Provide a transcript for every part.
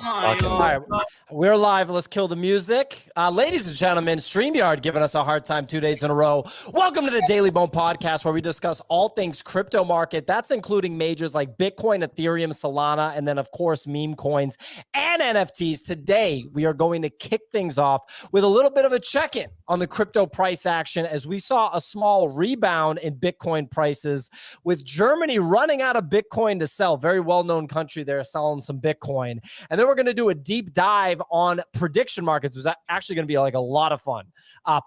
All right, we're live. Let's kill the music. Ladies and gentlemen, StreamYard giving us a hard time 2 days in a row. Welcome to the Daily Bone Podcast, where we discuss all things crypto market. That's including majors like Bitcoin, Ethereum, Solana, and then, of course, meme coins and NFTs. Today, we are going to kick things off with a little bit of a check-in on the crypto price action as we saw a small rebound in Bitcoin prices with Germany running out of Bitcoin to sell. Very well-known country there selling some Bitcoin. And then we're going to do a deep dive on prediction markets. It was actually going to be like a lot of fun.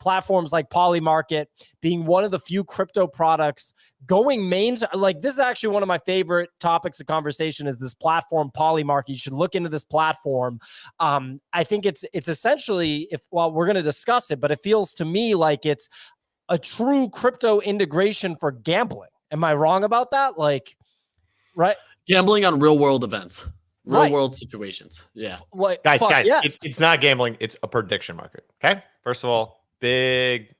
Platforms like Polymarket being one of the few crypto products going main. Like, this is actually one of my favorite topics of conversation is this platform Polymarket. You should look into this platform. I think it's essentially, we're going to discuss it, but it feels to me like it's a true crypto integration for gambling. Am I wrong about that? Like, right? Gambling on real world events. Real world situations. Yeah. Like, guys, yes. it's not gambling. It's a prediction market. Okay. First of all, big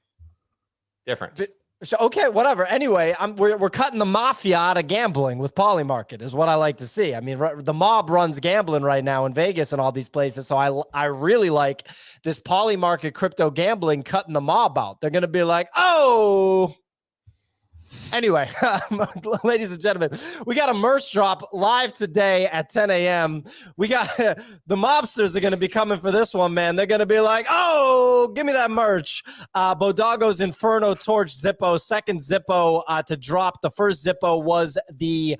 difference. So, okay, whatever. Anyway, we're cutting the mafia out of gambling with Polymarket is what I like to see. I mean, the mob runs gambling right now in Vegas and all these places. So I really like this Polymarket crypto gambling cutting the mob out. They're going to be like, oh. Anyway, ladies and gentlemen, we got a merch drop live today at 10 a.m. We got the mobsters are going to be coming for this one, man. They're going to be like, oh, give me that merch. Bodago's Inferno Torch Zippo, second Zippo to drop. The first Zippo was the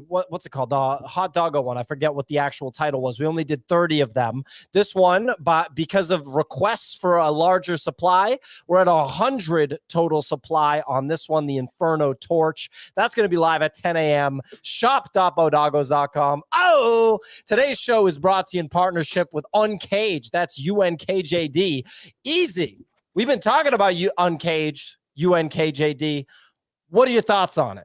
what's it called? The hot doggo one. I forget what the actual title was. We only did 30 of them. This one, but because of requests for a larger supply, we're at 100 total supply on this one, the Inferno Torch. That's going to be live at 10 a.m. shop.bodagos.com. Oh, today's show is brought to you in partnership with Uncaged. That's UNKJD. Easy. We've been talking about Uncaged, UNKJD. What are your thoughts on it?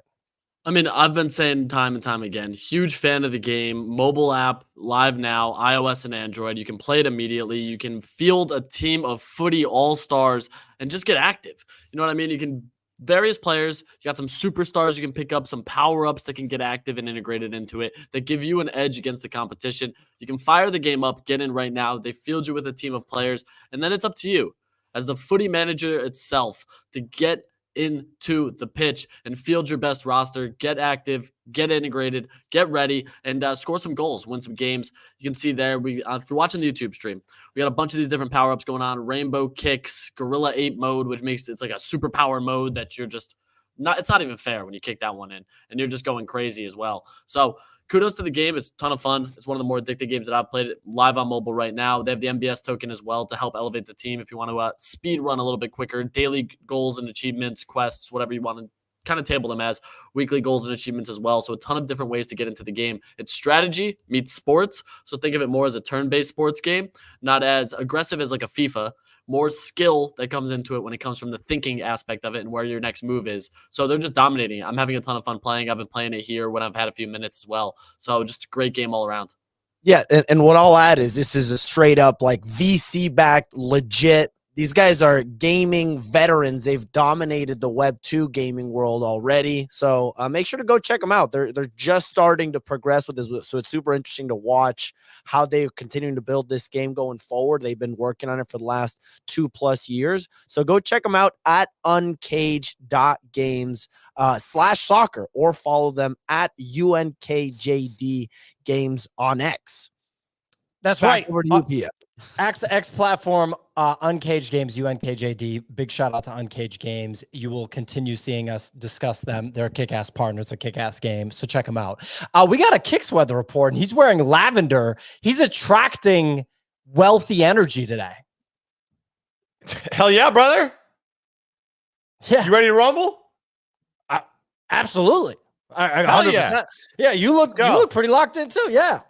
I mean, I've been saying time and time again, huge fan of the game. Mobile app, live now, iOS and Android. You can play it immediately. You can field a team of footy all-stars and just get active. You know what I mean? You can, various players, you got some superstars you can pick up, some power-ups that can get active and integrated into it that give you an edge against the competition. You can fire the game up, get in right now. They field you with a team of players, and then it's up to you as the footy manager itself to get into the pitch and field your best roster, get active, get integrated, get ready, and score some goals, win some games. You can see there, if you're watching the YouTube stream, we got a bunch of these different power-ups going on, rainbow kicks, gorilla ape mode, which makes it's like a superpower mode that you're just not, it's not even fair when you kick that one in and you're just going crazy as well. So kudos to the game. It's a ton of fun. It's one of the more addictive games that I've played live on mobile right now. They have the MBS token as well to help elevate the team if you want to speed run a little bit quicker. Daily goals and achievements, quests, whatever you want to kind of table them as. Weekly goals and achievements as well. So a ton of different ways to get into the game. It's strategy meets sports. So think of it more as a turn-based sports game, not as aggressive as like a FIFA. More skill that comes into it when it comes from the thinking aspect of it and where your next move is. So they're just dominating it. I'm having a ton of fun playing. I've been playing it here when I've had a few minutes as well. So just a great game all around. Yeah, and what I'll add is this is a straight up like VC-backed, legit. These guys are gaming veterans. They've dominated the Web 2 gaming world already. So make sure to go check them out. They're just starting to progress with this. So it's super interesting to watch how they're continuing to build this game going forward. They've been working on it for the last 2+ years. So go check them out at uncaged.games/soccer or follow them at UNKJD Games on X. That's right. Over to you, X platform, Uncaged Games, UNKJD. Big shout out to Uncaged Games. You will continue seeing us discuss them. They're a kick-ass partners, a kick-ass game. So check them out. We got a Kicks weather report, and he's wearing lavender. He's attracting wealthy energy today. Hell yeah, brother. Yeah. You ready to rumble? Absolutely. 100%. Yeah, you look pretty locked in too. Yeah.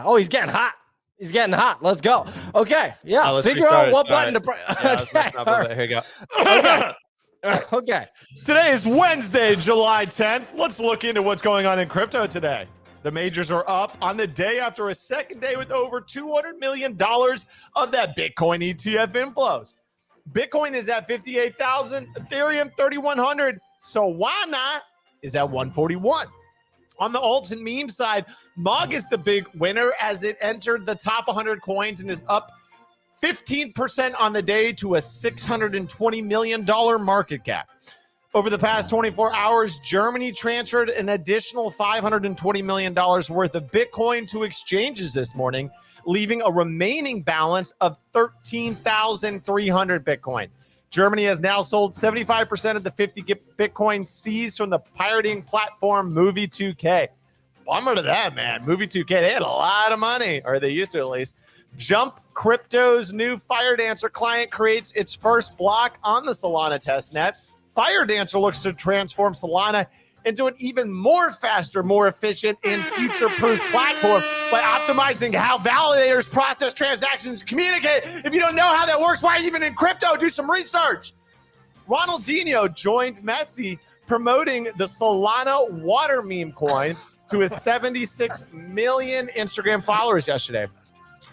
Oh, he's getting hot. He's getting hot. Let's go. Okay. Yeah. Figure out what button to press. Here you go. Okay. Today is Wednesday, July 10th. Let's look into what's going on in crypto today. The majors are up on the day after a second day with over $200 million of that Bitcoin ETF inflows. Bitcoin is at 58,000, Ethereum 3,100. So why not is at 141. On the alts and meme side, Mog is the big winner as it entered the top 100 coins and is up 15% on the day to a $620 million market cap. Over the past 24 hours, Germany transferred an additional $520 million worth of Bitcoin to exchanges this morning, leaving a remaining balance of 13,300 Bitcoin. Germany has now sold 75% of the 50 Bitcoin seized from the pirating platform Movie 2K. Bummer to that, man. Movie 2K, they had a lot of money, or they used to at least. Jump Crypto's new Fire Dancer client creates its first block on the Solana testnet. Fire Dancer looks to transform Solana into an even more faster, more efficient, and future-proof platform by optimizing how validators process transactions and communicate. If you don't know how that works, why are you even in crypto? Do some research. Ronaldinho joined Messi promoting the Solana water meme coin to his 76 million Instagram followers yesterday.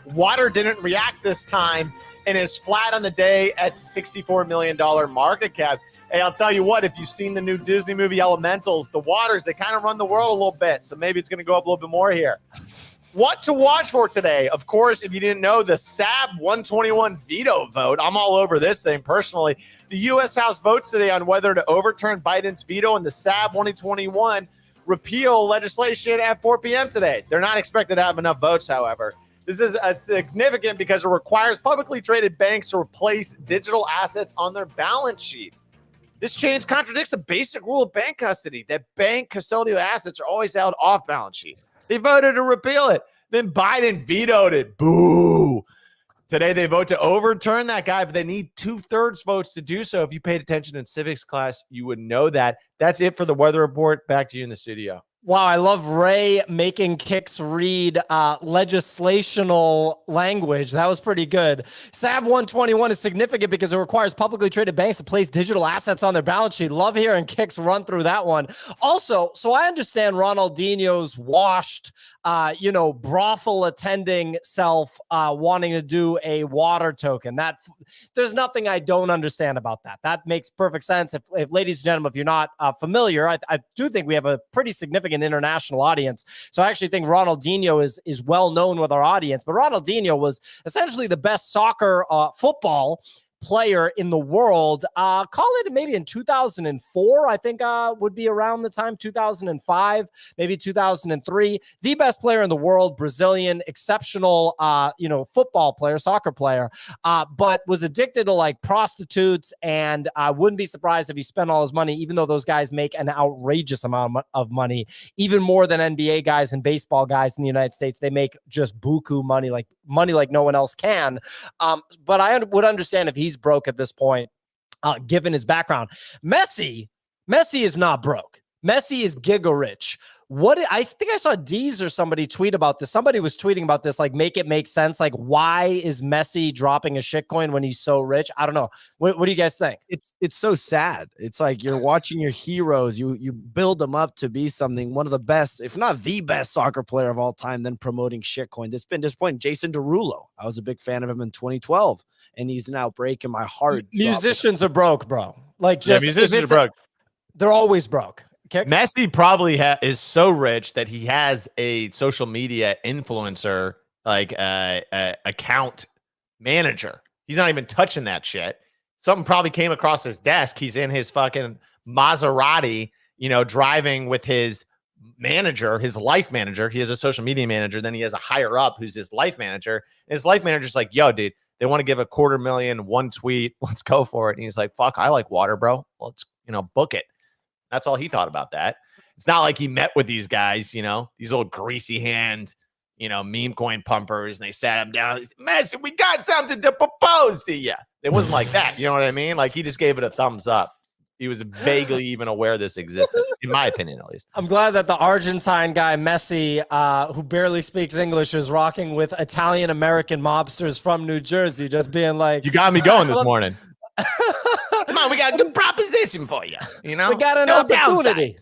Water didn't react this time and is flat on the day at $64 million market cap. Hey, I'll tell you what, if you've seen the new Disney movie Elementals, the waters, they kind of run the world a little bit. So maybe it's going to go up a little bit more here. What to watch for today? Of course, if you didn't know, the SAB 121 veto vote. I'm all over this thing personally. The U.S. House votes today on whether to overturn Biden's veto on the SAB 121 repeal legislation at 4 p.m. today. They're not expected to have enough votes, however. This is significant because it requires publicly traded banks to replace digital assets on their balance sheet. This change contradicts a basic rule of bank custody that bank custodial assets are always held off balance sheet. They voted to repeal it. Then Biden vetoed it. Boo. Today they vote to overturn that guy, but they need 2/3 votes to do so. If you paid attention in civics class, you would know that. That's it for the weather report. Back to you in the studio. Wow, I love Ray making Kicks read legislational language. That was pretty good. SAB 121 is significant because it requires publicly traded banks to place digital assets on their balance sheet. Love hearing Kicks run through that one. Also, so I understand Ronaldinho's washed, brothel attending self wanting to do a water token. There's nothing I don't understand about that. That makes perfect sense. If ladies and gentlemen, if you're not familiar, I do think we have a pretty significant international audience. So I actually think Ronaldinho is well known with our audience, but Ronaldinho was essentially the best soccer football player in the world. Call it maybe in 2004, I think would be around the time, 2005, maybe 2003. The best player in the world, Brazilian, exceptional, football player, soccer player, but was addicted to like prostitutes. And I wouldn't be surprised if he spent all his money, even though those guys make an outrageous amount of money, even more than NBA guys and baseball guys in the United States. They make just buku money like no one else can. But I would understand if he's broke at this point, given his background. Messi is not broke. Messi is giga rich. I think I saw Deez or somebody tweet about this. Somebody was tweeting about this, like, make it make sense. Like, why is Messi dropping a shitcoin when he's so rich? I don't know. What do you guys think? It's so sad. It's like you're watching your heroes. You build them up to be something, one of the best, if not the best soccer player of all time, then promoting shitcoin. It's been disappointing. Jason Derulo. I was a big fan of him in 2012, and he's now breaking my heart. Musicians are broke, bro. Like, just musicians are broke. They're always broke. Kicks? Messi probably is so rich that he has a social media influencer account manager. He's not even touching that shit. Something probably came across his desk. He's in his fucking Maserati, driving with his manager, his life manager. He has a social media manager. Then he has a higher up who's his life manager. And his life manager's like, yo, dude, they want to give $250,000, one tweet. Let's go for it. And he's like, fuck, I like water, bro. Let's, book it. That's all he thought about that. It's not like he met with these guys, these little greasy hand, meme coin pumpers, and they sat him down. Messi, we got something to propose to you. It wasn't like that. You know what I mean? Like, he just gave it a thumbs up. He was vaguely even aware this existed, in my opinion, at least. I'm glad that the Argentine guy, Messi, who barely speaks English, is rocking with Italian-American mobsters from New Jersey, just being like... You got me going this morning. Come on, we got a good proposition for you. We got an opportunity.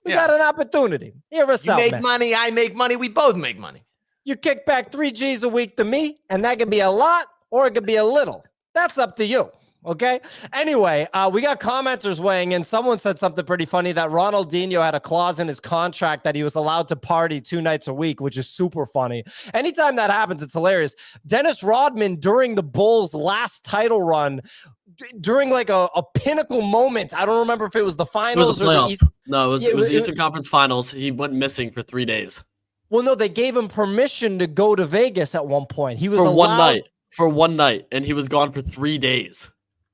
We got an opportunity. Hear us out, You make Messi. money, I make money, we both make money. You kick back 3 G's a week to me, and that could be a lot or it could be a little. That's up to you. Okay. Anyway, we got commenters weighing in. Someone said something pretty funny that Ronaldinho had a clause in his contract that he was allowed to party 2 nights a week, which is super funny. Anytime that happens, it's hilarious. Dennis Rodman, during the Bulls' last title run, during like a pinnacle moment, I don't remember if it was the It finals was the or playoffs. No, it was the it- Eastern Conference Finals. He went missing for 3 days. Well, no, they gave him permission to go to Vegas at one point. He was For allowed, one night. For one night, and he was gone for 3 days.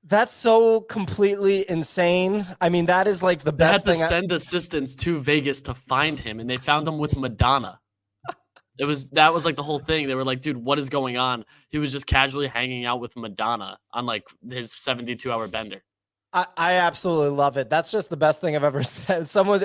That's so completely insane. I mean, that is like the They best had to thing. send assistants to Vegas to find him, and they found him with Madonna. That was like the whole thing. They were like, dude, what is going on? He was just casually hanging out with Madonna on like his 72-hour bender. I absolutely love it. That's just the best thing I've ever said. Someone,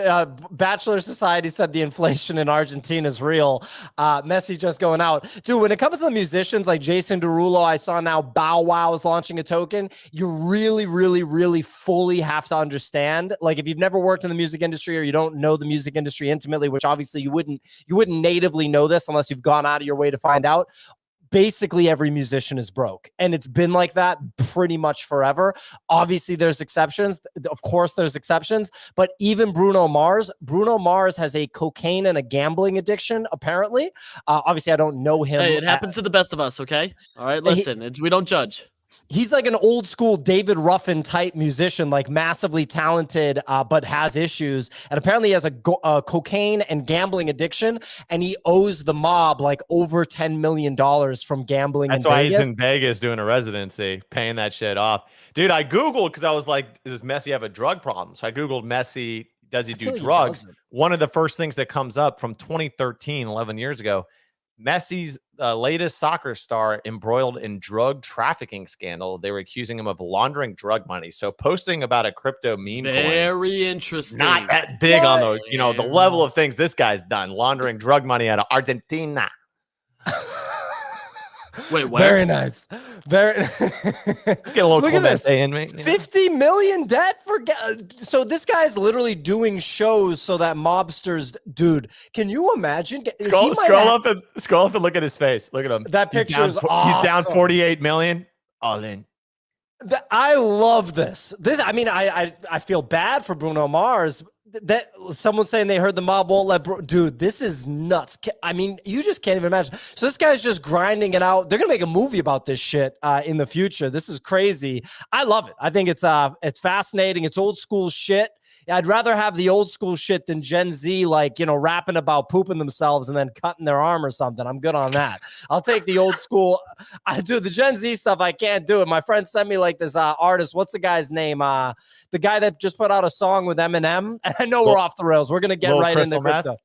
Bachelor Society said the inflation in Argentina is real. Messi just going out. Dude, when it comes to the musicians like Jason Derulo, I saw now Bow Wow is launching a token. You really, really, really fully have to understand. Like if you've never worked in the music industry or you don't know the music industry intimately, which obviously you wouldn't natively know this unless you've gone out of your way to find out. Basically every musician is broke, and it's been like that pretty much forever. Obviously there's exceptions, of course there's exceptions, but even Bruno Mars has a cocaine and a gambling addiction apparently. Obviously I don't know him. Hey, it happens to the best of us, okay? All right, listen, we don't judge. He's like an old school David Ruffin type musician, like massively talented, but has issues. And apparently he has a cocaine and gambling addiction, and he owes the mob like over $10 million from gambling. That's why he's in Vegas doing a residency, paying that shit off. Dude, I Googled because I was like, does Messi have a drug problem? So I Googled Messi, does he do drugs? One of the first things that comes up from 2013, 11 years ago, Messi's latest soccer star embroiled in drug trafficking scandal. They were accusing him of laundering drug money. So posting about a crypto meme Very interesting. Not that big on the, the level of things this guy's done, laundering drug money out of Argentina. Wait, where? Very nice. Very. Let's get a little Look at this. in me. 50 million debt for so this guy's literally doing shows so that mobsters, dude. Can you imagine? Scroll up and look at his face. Look at him. That picture is awesome. He's down 48 million. All in. I love this. I mean, I feel bad for Bruno Mars. That someone's saying they heard the mob won't let dude, this is nuts. I mean, you just can't even imagine. So this guy's just grinding it out. They're gonna make a movie about this shit in the future. This is crazy. I love it. I think it's fascinating. It's old school shit. I'd rather have the old school shit than Gen Z, like, rapping about pooping themselves and then cutting their arm or something. I'm good on that. I'll take the old school. I do the Gen Z stuff. I can't do it. My friend sent me like this artist. What's the guy's name? The guy that just put out a song with Eminem. And I know we're off the rails. We're going to get right into crypto.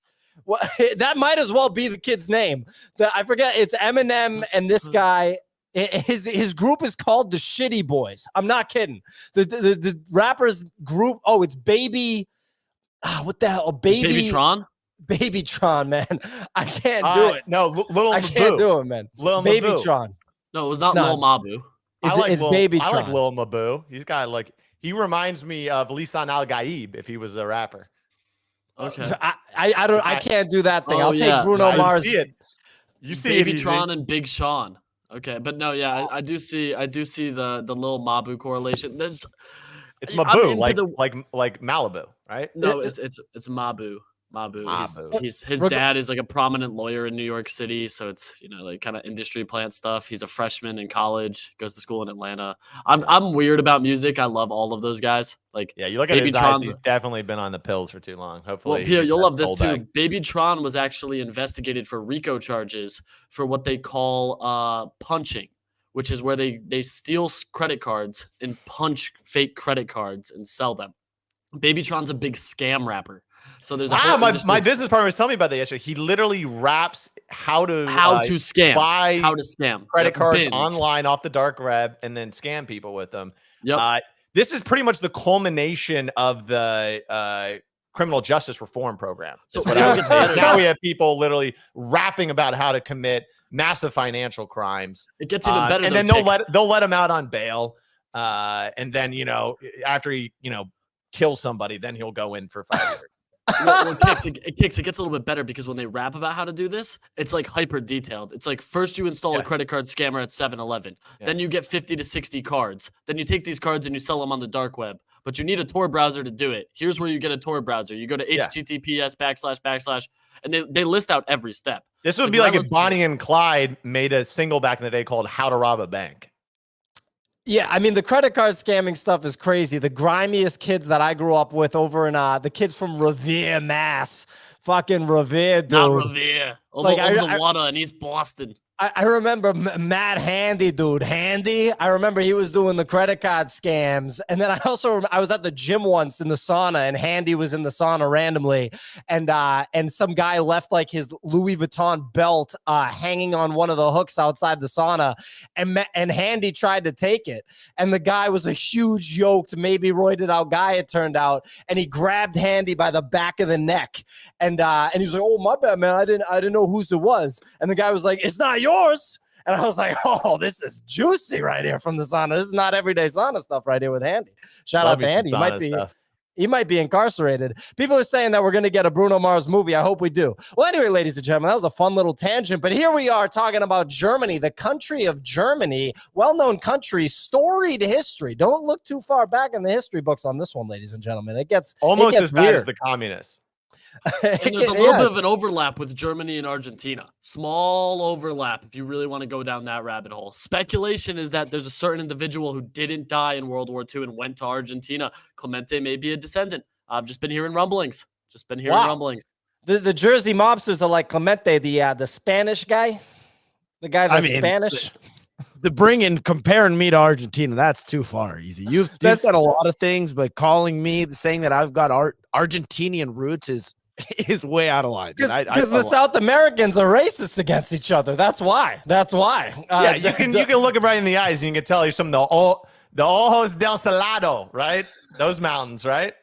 Well, that might as well be the kid's name. I forget. It's Eminem and this guy. His group is called the Shitty Boys. I'm not kidding. The rappers group. Oh, it's Baby. What the hell? Baby Tron. Baby Tron, man. I can't do it. No, Lil I can't do it, man. Baby Maboo. Tron. No, it was not Lil Mabu. It's Baby Tron. I like Lil Maboo. He's got he reminds me of Lisan Al Gaib if he was a rapper. Okay. I can't do that thing. I'll take Bruno Mars. You see Baby Tron and Big Sean. Okay, but no, yeah, I do see the Lil Mabu correlation. It's Maboo, like Malibu, right? No, it's Mabu. His dad is like a prominent lawyer in New York City, so it's like kind of industry plant stuff. He's a freshman in college, goes to school in Atlanta. I'm weird about music. I love all of those guys. Like, yeah, you look at his eyes, he's definitely been on the pills for too long. Hopefully, well, Pierre, you'll love this too. Baby Tron was actually investigated for RICO charges for what they call punching, which is where they steal credit cards and punch fake credit cards and sell them. Baby Tron's a big scam rapper. So there's my business partner was telling me about that yesterday. He literally raps how to scam credit cards online off the dark web and then scam people with them. Yep. This is pretty much the culmination of the criminal justice reform program. So now we have people literally rapping about how to commit massive financial crimes. It gets even better. And then they'll let him out on bail. And then after he kills somebody, then he'll go in for 5 years. Well, it gets a little bit better because when they rap about how to do this, it's like hyper detailed. It's like first you install a credit card scammer at 7-Eleven, then you get 50 to 60 cards. Then you take these cards and you sell them on the dark web. But you need a Tor browser to do it. Here's where you get a Tor browser. You go to https / and they list out every step. This would be like if Bonnie and Clyde made a single back in the day called How to Rob a Bank. Yeah, I mean, the credit card scamming stuff is crazy. The grimiest kids that I grew up with over in the kids from Revere, Mass. Fucking Revere, dude. Not Revere. Over the water in East Boston. I remember Matt Handy, dude. Handy. I remember he was doing the credit card scams. And then I was at the gym once in the sauna, and Handy was in the sauna randomly. And some guy left like his Louis Vuitton belt hanging on one of the hooks outside the sauna. And Handy tried to take it. And the guy was a huge yoked, maybe roided out guy, it turned out. And he grabbed Handy by the back of the neck. And he was like, "Oh, my bad, man. I didn't know whose it was." And the guy was like, "It's not yours." And I was like, "Oh, this is juicy right here from the sauna. This is not everyday sauna stuff right here with Handy." Shout out to Handy. He might be incarcerated. People are saying that we're going to get a Bruno Mars movie. I hope we do. Well, anyway, ladies and gentlemen, that was a fun little tangent. But here we are talking about Germany, the country of Germany, well-known country, storied history. Don't look too far back in the history books on this one, ladies and gentlemen. It gets almost as bad weird. as the communists. And there's a little bit of an overlap with Germany and Argentina. Small overlap if you really want to go down that rabbit hole. Speculation is that there's a certain individual who didn't die in World War II and went to Argentina. Clemente may be a descendant. I've just been hearing rumblings. The Jersey mobsters are like Clemente, the Spanish guy. The guy that's Spanish. Comparing me to Argentina, that's too far. Easy. You've said a lot of things, but saying that I've got Argentinian roots is way out of line. Because the South Americans are racist against each other. That's why. Yeah, you can look him right in the eyes and you can tell he's from the Ojos del Salado, right? Those mountains, right?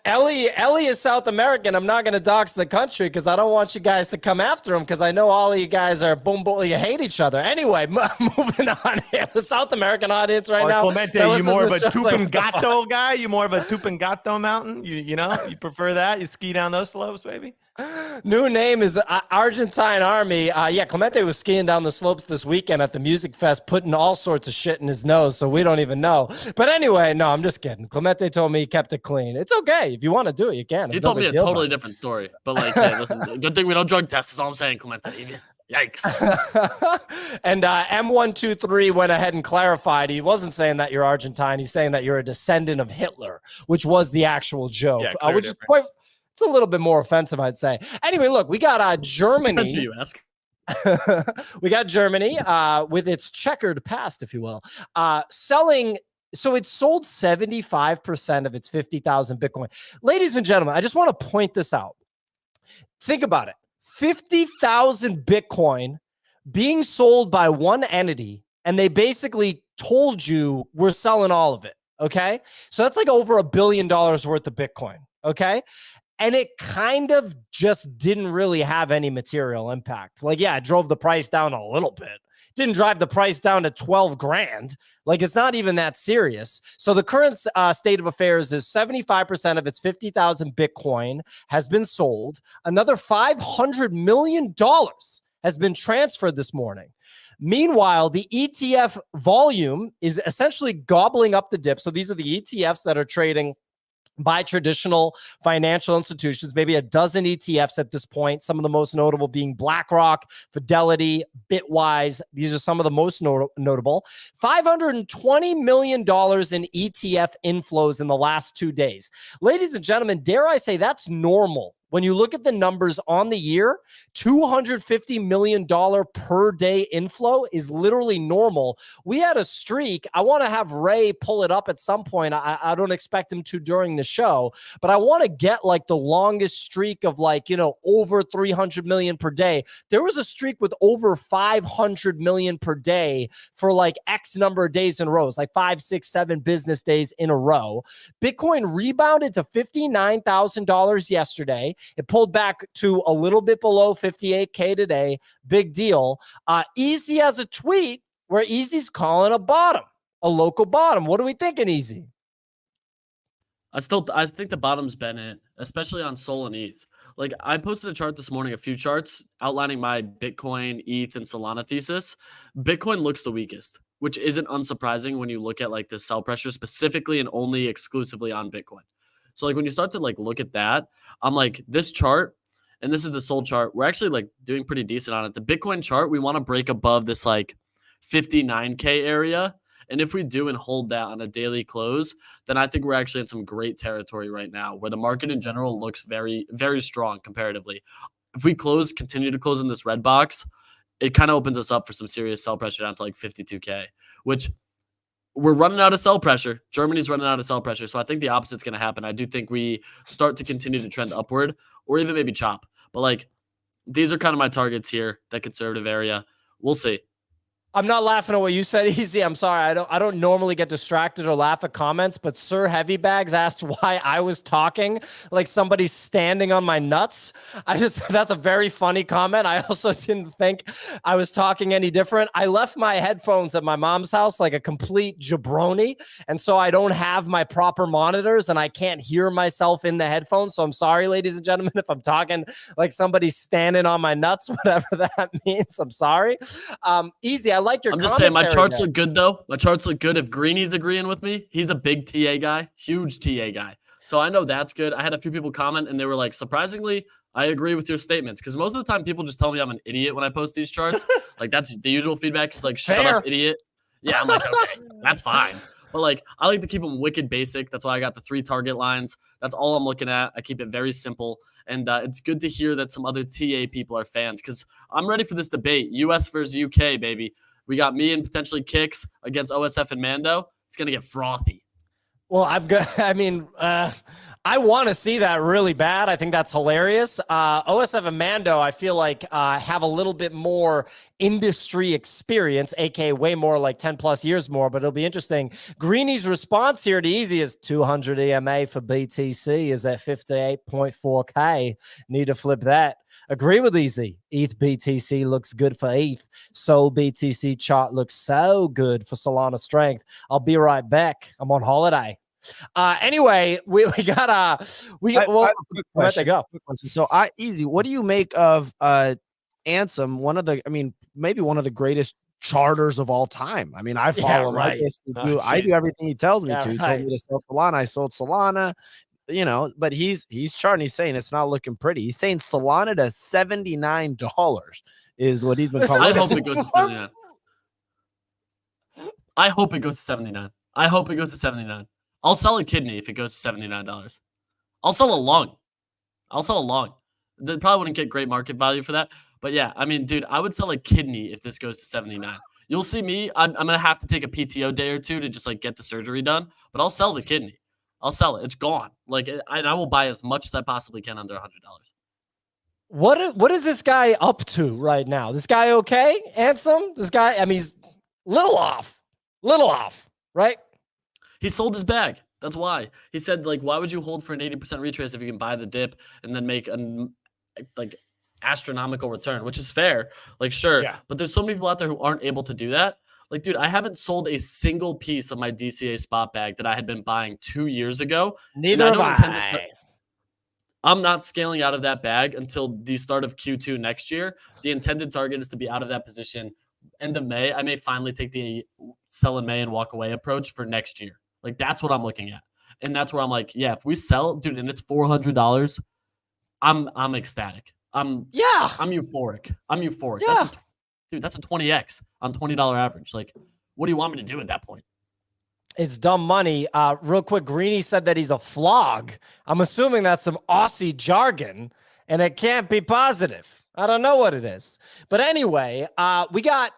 Ellie is South American. I'm not going to dox the country because I don't want you guys to come after him because I know all of you guys are boom, you hate each other. Anyway, moving on here. The South American audience right now. Clemente, you more of a Tupungato guy? You more of a Tupungato mountain? You prefer that? You ski down those slopes, baby? New name is Argentine Army. Yeah, Clemente was skiing down the slopes this weekend at the Music Fest, putting all sorts of shit in his nose, so we don't even know. But anyway, no, I'm just kidding. Clemente told me he kept it clean. It's okay. If you want to do it, you can. He told me a totally different story. But like, hey, listen, good thing we don't drug test. That's all I'm saying, Clemente. Yikes. And M123 went ahead and clarified. He wasn't saying that you're Argentine. He's saying that you're a descendant of Hitler, which was the actual joke. Yeah, which is quite... It's a little bit more offensive, I'd say. Anyway, look, we got Germany. Depends who you ask. We got Germany with its checkered past, if you will, selling. So it sold 75% of its 50,000 Bitcoin. Ladies and gentlemen, I just want to point this out. Think about it. 50,000 Bitcoin being sold by one entity, and they basically told you we're selling all of it. Okay. So that's like over $1 billion worth of Bitcoin. Okay. And it kind of just didn't really have any material impact. Like, yeah, it drove the price down a little bit. It didn't drive the price down to 12 grand. Like, it's not even that serious. So the current state of affairs is 75% of its 50,000 Bitcoin has been sold. Another $500 million has been transferred this morning. Meanwhile, the ETF volume is essentially gobbling up the dip. So these are the ETFs that are trading by traditional financial institutions, maybe a dozen ETFs at this point, some of the most notable being BlackRock, Fidelity, Bitwise. These are some of the most notable. $520 million in ETF inflows in the last 2 days. Ladies and gentlemen, dare I say that's normal. When you look at the numbers on the year, $250 million per day inflow is literally normal. We had a streak. I want to have Ray pull it up at some point. I don't expect him to during the show, but I want to get like the longest streak of over 300 million per day. There was a streak with over 500 million per day for like X number of days in rows, like 5, 6, 7 business days in a row. Bitcoin rebounded to $59,000 yesterday. It pulled back to a little bit below 58K today. Big deal. Easy has a tweet where Easy's calling a bottom, a local bottom. What are we thinking, Easy? I think the bottom's been it, especially on Sol and ETH. Like I posted a chart this morning, a few charts outlining my Bitcoin, ETH, and Solana thesis. Bitcoin looks the weakest, which isn't unsurprising when you look at like the sell pressure specifically and only exclusively on Bitcoin. So like when you start to like look at that, I'm like this chart, and this is the Sol chart. We're actually like doing pretty decent on it. The Bitcoin chart, we want to break above this like 59K area. And if we do and hold that on a daily close, then I think we're actually in some great territory right now where the market in general looks very, very strong comparatively. If we continue to close in this red box, it kind of opens us up for some serious sell pressure down to like 52K, which we're running out of sell pressure. Germany's running out of sell pressure. So I think the opposite's going to happen. I do think we start to continue to trend upward or even maybe chop. But like these are kind of my targets here, that conservative area. We'll see. I'm not laughing at what you said, Easy. I'm sorry. I don't normally get distracted or laugh at comments, but Sir Heavy Bags asked why I was talking like somebody's standing on my nuts. That's a very funny comment. I also didn't think I was talking any different. I left my headphones at my mom's house like a complete jabroni. And so I don't have my proper monitors and I can't hear myself in the headphones. So I'm sorry, ladies and gentlemen, if I'm talking like somebody's standing on my nuts, whatever that means. I'm sorry. Easy. I like your I'm just saying my charts there. look good though. My charts look good. If Greeny's agreeing with me, he's a big TA guy, huge TA guy. So I know that's good. I had a few people comment and they were like, surprisingly, I agree with your statements. Because most of the time people just tell me I'm an idiot when I post these charts. Like that's the usual feedback. It's like, shut up, idiot. Yeah, I'm like, okay, that's fine. But like, I like to keep them wicked basic. That's why I got the 3 target lines. That's all I'm looking at. I keep it very simple. And it's good to hear that some other TA people are fans because I'm ready for this debate. US versus UK, baby. We got me and potentially Kicks against OSF and Mando. It's going to get frothy. Well, I'm good. I mean, I want to see that really bad. I think that's hilarious. OSF and Mando, I feel like have a little bit more industry experience, aka way more like 10 plus years more, but it'll be interesting. Greeny's response here to Easy is 200 EMA for BTC is at 58.4K. Need to flip that. Agree with Easy. ETH BTC looks good for ETH. Sol BTC chart looks so good for Solana strength. I'll be right back. I'm on holiday. Anyway, we got I have a quick question. Go. So Easy, what do you make of Ansem, maybe one of the greatest charters of all time? I mean, I follow him. Right. I do everything he tells me to. Right. He told me to sell Solana. I sold Solana, but he's charting. He's saying it's not looking pretty. He's saying Solana to $79 is what he's been calling. I hope it goes to 79. I hope it goes to 79. I hope it goes to 79. I'll sell a kidney if it goes to $79. I'll sell a lung. They probably wouldn't get great market value for that. But yeah, I mean, dude, I would sell a kidney if this goes to 79. You'll see me. I'm going to have to take a PTO day or two to just like get the surgery done. But I'll sell the kidney. I'll sell it. It's gone. Like, I will buy as much as I possibly can under $100. What is this guy up to right now? This guy okay? Ansem? This guy, I mean, he's little off, right? He sold his bag. That's why. He said, like, why would you hold for an 80% retrace if you can buy the dip and then make an like astronomical return, which is fair. Like, sure. Yeah. But there's so many people out there who aren't able to do that. Like, dude, I haven't sold a single piece of my DCA spot bag that I had been buying 2 years ago. Neither have I. I'm not scaling out of that bag until the start of Q2 next year. The intended target is to be out of that position end of May. I may finally take the sell in May and walk away approach for next year. Like, that's what I'm looking at. And that's where I'm like, yeah, if we sell, dude, and it's $400, I'm ecstatic. I'm euphoric. Yeah. That's a 20x on $20 average. Like, what do you want me to do at that point? It's dumb money. Real quick, Greeny said that he's a flog. I'm assuming that's some Aussie jargon, and it can't be positive. I don't know what it is. But anyway, we got,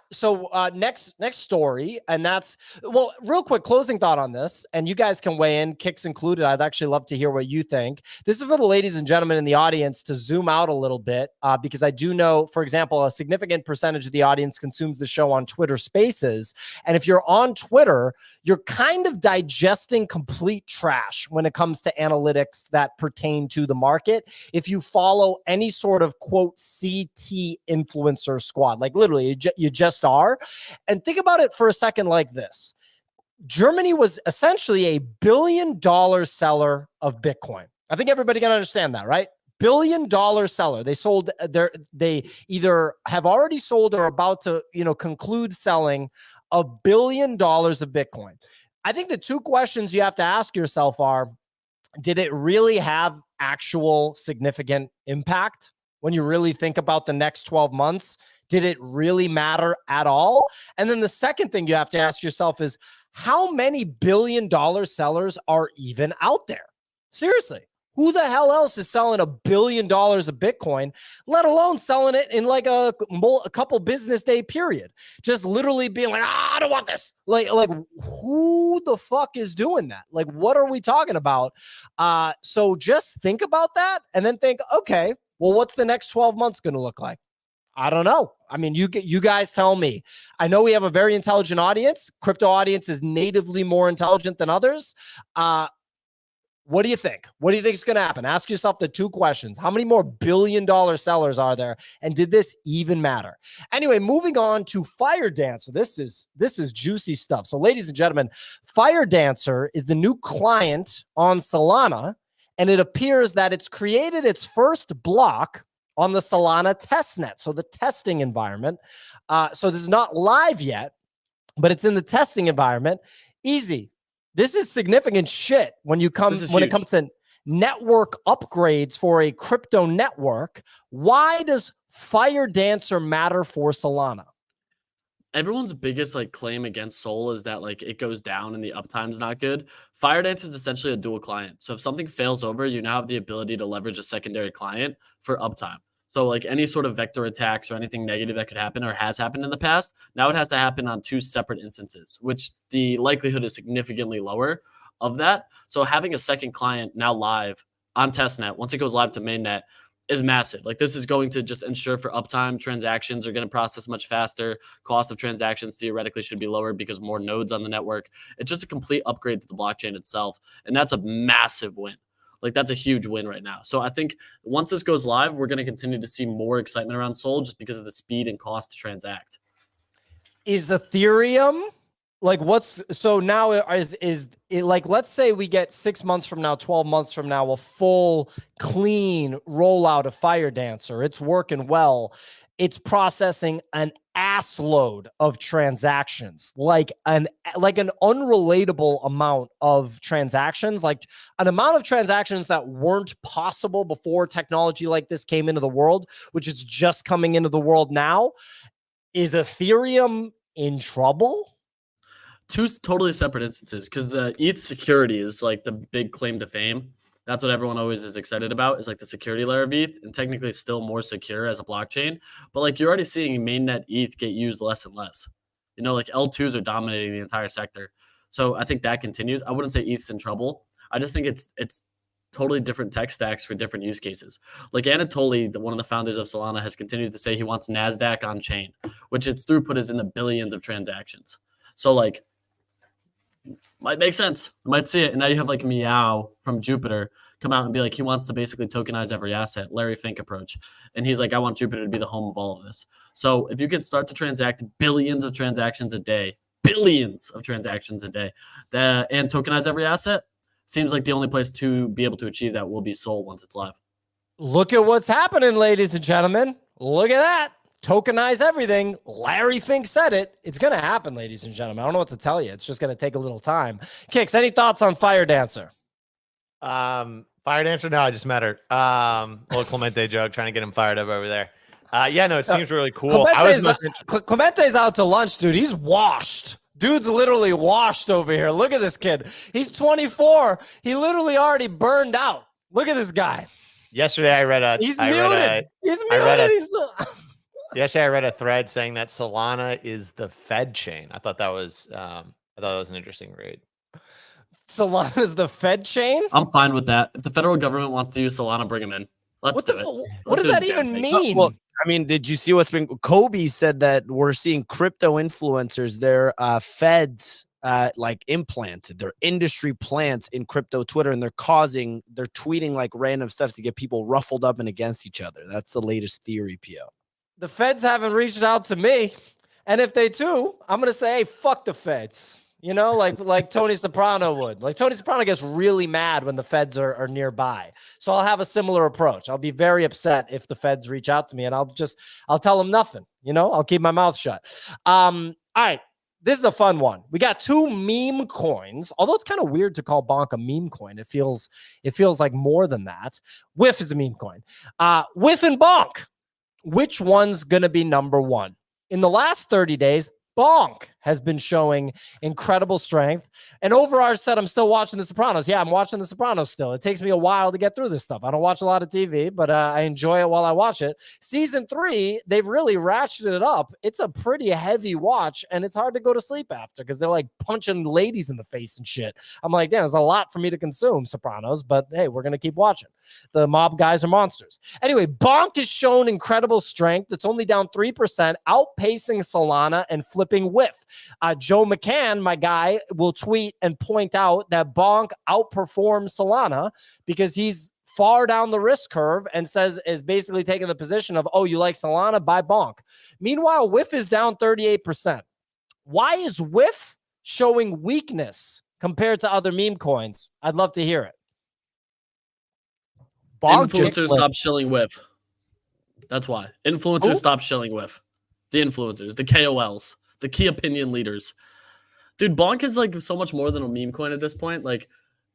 next story, and that's, well, real quick, closing thought on this, and you guys can weigh in, Kicks included. I'd actually love to hear what you think. This is for the ladies and gentlemen in the audience to zoom out a little bit, because I do know, for example, a significant percentage of the audience consumes the show on Twitter Spaces. And if you're on Twitter, you're kind of digesting complete trash when it comes to analytics that pertain to the market. If you follow any sort of, quote, CT influencer squad, like literally you just are. And think about it for a second like this. Germany was essentially a $1 billion seller of Bitcoin. I think everybody can understand that, right? $1 billion seller. They either have already sold or about to, conclude selling $1 billion of Bitcoin. I think the two questions you have to ask yourself are, did it really have actual significant impact when you really think about the next 12 months? Did it really matter at all? And then the second thing you have to ask yourself is, how many $1 billion sellers are even out there? Seriously, who the hell else is selling $1 billion of Bitcoin, let alone selling it in like a couple business day period? Just literally being like, I don't want this. Like who the fuck is doing that? Like, what are we talking about? So just think about that and then think, okay, well, what's the next 12 months going to look like? I don't know. I mean, you guys tell me. I know we have a very intelligent audience. Crypto audience is natively more intelligent than others. What do you think? What do you think is going to happen? Ask yourself the two questions. How many more $1 billion sellers are there? And did this even matter? Anyway, moving on to Fire Dancer. This is juicy stuff. So ladies and gentlemen, Fire Dancer is the new client on Solana, and it appears that it's created its first block on the Solana testnet, so the testing environment. So this is not live yet, but it's in the testing environment. Easy. This is significant shit when it comes to network upgrades for a crypto network. Why does Fire Dancer matter for Solana? Everyone's biggest claim against Sol is that it goes down and the uptime's not good. Fire Dancer is essentially a dual client. So if something fails over, you now have the ability to leverage a secondary client for uptime. So any sort of vector attacks or anything negative that could happen or has happened in the past, now it has to happen on two separate instances, which the likelihood is significantly lower of that. So having a second client now live on testnet, once it goes live to mainnet, is massive. This is going to just ensure for uptime, transactions are going to process much faster. Cost of transactions theoretically should be lower because more nodes on the network. It's just a complete upgrade to the blockchain itself. And that's a massive win. That's a huge win right now. So I think once this goes live, we're going to continue to see more excitement around Sol just because of the speed and cost to transact. Is Ethereum now is it let's say we get 6 months from now, 12 months from now, a full clean rollout of Fire Dancer. It's working well. It's processing an ass load of transactions, like an unrelatable amount of transactions, like an amount of transactions that weren't possible before technology like this came into the world, which is just coming into the world now. Is Ethereum in trouble? Two totally separate instances, because ETH security is the big claim to fame. That's what everyone always is excited about, is the security layer of ETH, and technically still more secure as a blockchain. But you're already seeing mainnet ETH get used less and less. L2s are dominating the entire sector. So I think that continues. I wouldn't say ETH's in trouble. I just think it's totally different tech stacks for different use cases. Anatoly, one of the founders of Solana, has continued to say he wants NASDAQ on chain, which its throughput is in the billions of transactions. So might make sense. You might see it. And now you have Meow from Jupiter come out and be he wants to basically tokenize every asset, Larry Fink approach. And he's I want Jupiter to be the home of all of this. So if you could start to transact billions of transactions a day, and tokenize every asset, seems like the only place to be able to achieve that will be Sol once it's live. Look at what's happening, ladies and gentlemen. Look at that. Tokenize everything. Larry Fink said it. It's going to happen, ladies and gentlemen. I don't know what to tell you. It's just going to take a little time. Kicks, any thoughts on Fire Dancer? Fire Dancer? No, I just met her. Little Clemente joke, trying to get him fired up over there. It seems really cool. Clemente's out to lunch, dude. He's washed. Dude's literally washed over here. Look at this kid. He's 24. He literally already burned out. Look at this guy. Yesterday, I read a. He's muted. Yesterday, I read a thread saying that Solana is the Fed chain. I thought that was an interesting read. Solana is the Fed chain? I'm fine with that. If the federal government wants to use Solana, bring them in. Let's do it. What does that even mean? Well, I mean, did you see what's been? Kobe said that we're seeing crypto influencers, their feds implanted, their industry plants in crypto Twitter, and they're tweeting random stuff to get people ruffled up and against each other. That's the latest theory, PO. The feds haven't reached out to me. And if they do, I'm going to say, hey, fuck the feds. you know, like Tony Soprano would. Like Tony Soprano gets really mad when the feds are nearby. So I'll have a similar approach. I'll be very upset if the feds reach out to me, and I'll tell them nothing. You know, I'll keep my mouth shut. All right. This is a fun one. We got 2 meme coins, although it's kind of weird to call BONK a meme coin. It feels like more than that. Whiff is a meme coin. Whiff and BONK. Which one's going to be number one? In the last 30 days, BONK has been showing incredible strength. And Overarch said, I'm still watching The Sopranos. Yeah, I'm watching The Sopranos still. It takes me a while to get through this stuff. I don't watch a lot of TV, but I enjoy it while I watch it. Season 3, they've really ratcheted it up. It's a pretty heavy watch, and it's hard to go to sleep after because they're like punching ladies in the face and shit. I'm like, damn, there's a lot for me to consume, Sopranos, but hey, we're going to keep watching. The mob guys are monsters. Anyway, BONK has shown incredible strength. It's only down 3%, outpacing Solana and flipping Whiff. Joe McCann, my guy, will tweet and point out that BONK outperforms Solana because he's far down the risk curve and is basically taking the position of, oh, you like Solana? Buy BONK. Meanwhile, Whiff is down 38%. Why is Whiff showing weakness compared to other meme coins? I'd love to hear it. BONK influencers stop shilling Whiff. That's why. Influencers stop shilling Whiff. The influencers, the KOLs. The key opinion leaders. Dude, BONK is like so much more than a meme coin at this point. Like,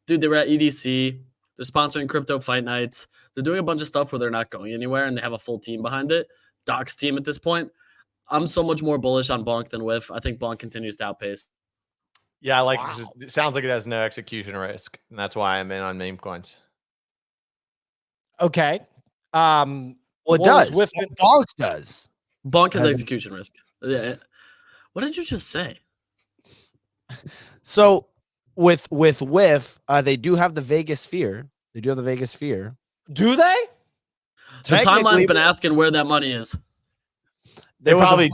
dude, they were at EDC. They're sponsoring crypto fight nights. They're doing a bunch of stuff where they're not going anywhere, and they have a full team behind it. Doc's team at this point. I'm so much more bullish on BONK than Whiff. I think BONK continues to outpace. Yeah, I like it sounds like it has no execution risk, and that's why I'm in on meme coins. Okay. Well, it does. BONK does. BONK has execution risk. Yeah. What did you just say? So with Whiff, they do have the Vegas sphere. They do have the Vegas sphere. Do they? The timeline's been asking where that money is. They probably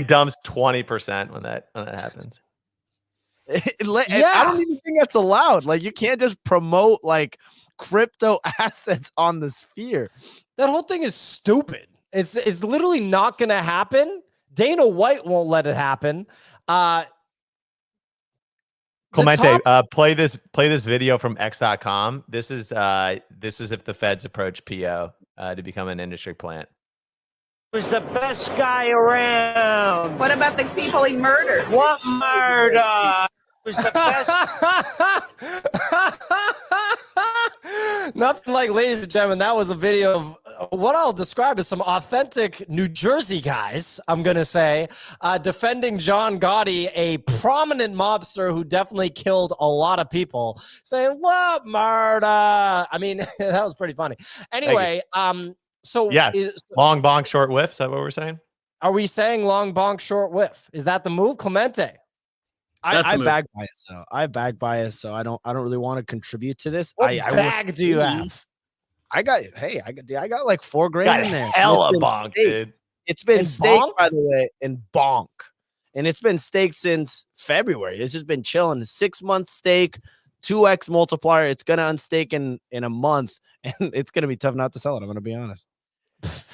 dumps 20% when that happens. I don't even think that's allowed. Like, you can't just promote like crypto assets on the sphere. That whole thing is stupid. It's literally not going to happen. Dana White won't let it happen. Clemente, play this video from X.com. This is if the feds approach PO to become an industry plant. Was the best guy around. What about the people he murdered? What murder? Was the best. Nothing like, ladies and gentlemen, that was a video of what I'll describe as some authentic New Jersey guys, I'm going to say, defending John Gotti, a prominent mobster who definitely killed a lot of people, saying, what murder? I mean, that was pretty funny. Anyway, so yeah, long BONK, short Whiff. Is that what we're saying? Are we saying long BONK, short Whiff? Is that the move, Clemente? I bag bias, so I have bag bias, so I don't really want to contribute to this. What bag do you have? I got like $4 grand in there. Hella BONK, dude. It's been staked, by the way, in BONK, and it's been staked since February. It's just been chilling. 6-month stake, 2x multiplier. It's gonna unstake in a month, and it's gonna be tough not to sell it. I'm gonna be honest.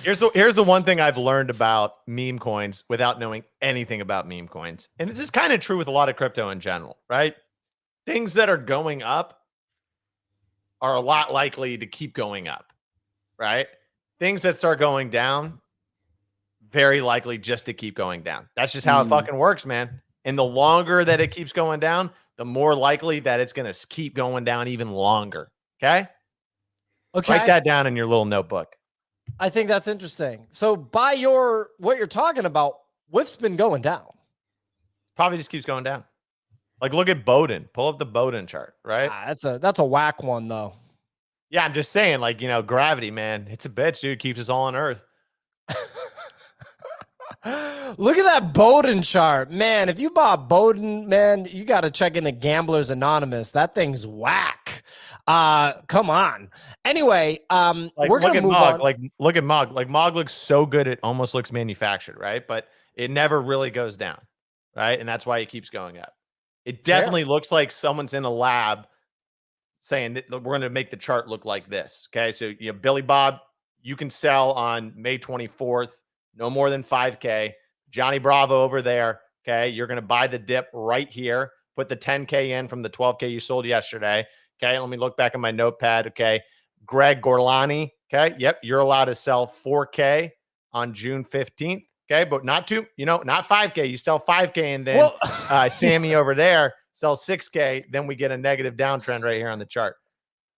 Here's the one thing I've learned about meme coins without knowing anything about meme coins. And this is kind of true with a lot of crypto in general, right? Things that are going up are a lot likely to keep going up, right? Things that start going down, very likely just to keep going down. That's just how it fucking works, man. And the longer that it keeps going down, the more likely that it's going to keep going down even longer. Okay? Write that down in your little notebook. I think that's interesting. So by what you're talking about, Whiff's been going down. Probably just keeps going down. Like, look at Bowden. Pull up the Bowden chart, right? That's a whack one, though. Yeah, I'm just saying, like, gravity, man. It's a bitch, dude. Keeps us all on Earth. Look at that Bowden chart. Man, if you bought Bowden, man, you got to check into Gamblers Anonymous. That thing's whack. Come on. Anyway, we're going to move on. Look at Mog. Like, Mog looks so good, it almost looks manufactured, right? But it never really goes down, right? And that's why it keeps going up. It definitely looks like someone's in a lab saying that we're going to make the chart look like this. Okay, so Billy Bob, you can sell on May 24th, no more than 5K. Johnny Bravo over there. Okay, you're going to buy the dip right here. put the 10K in from the 12K you sold yesterday. Okay, let me look back at my notepad. Okay, Greg Gorlani. Okay, yep, you're allowed to sell 4K on June 15th. Okay, but not not 5K. You sell 5K, and then Sammy over there sells 6K. Then we get a negative downtrend right here on the chart.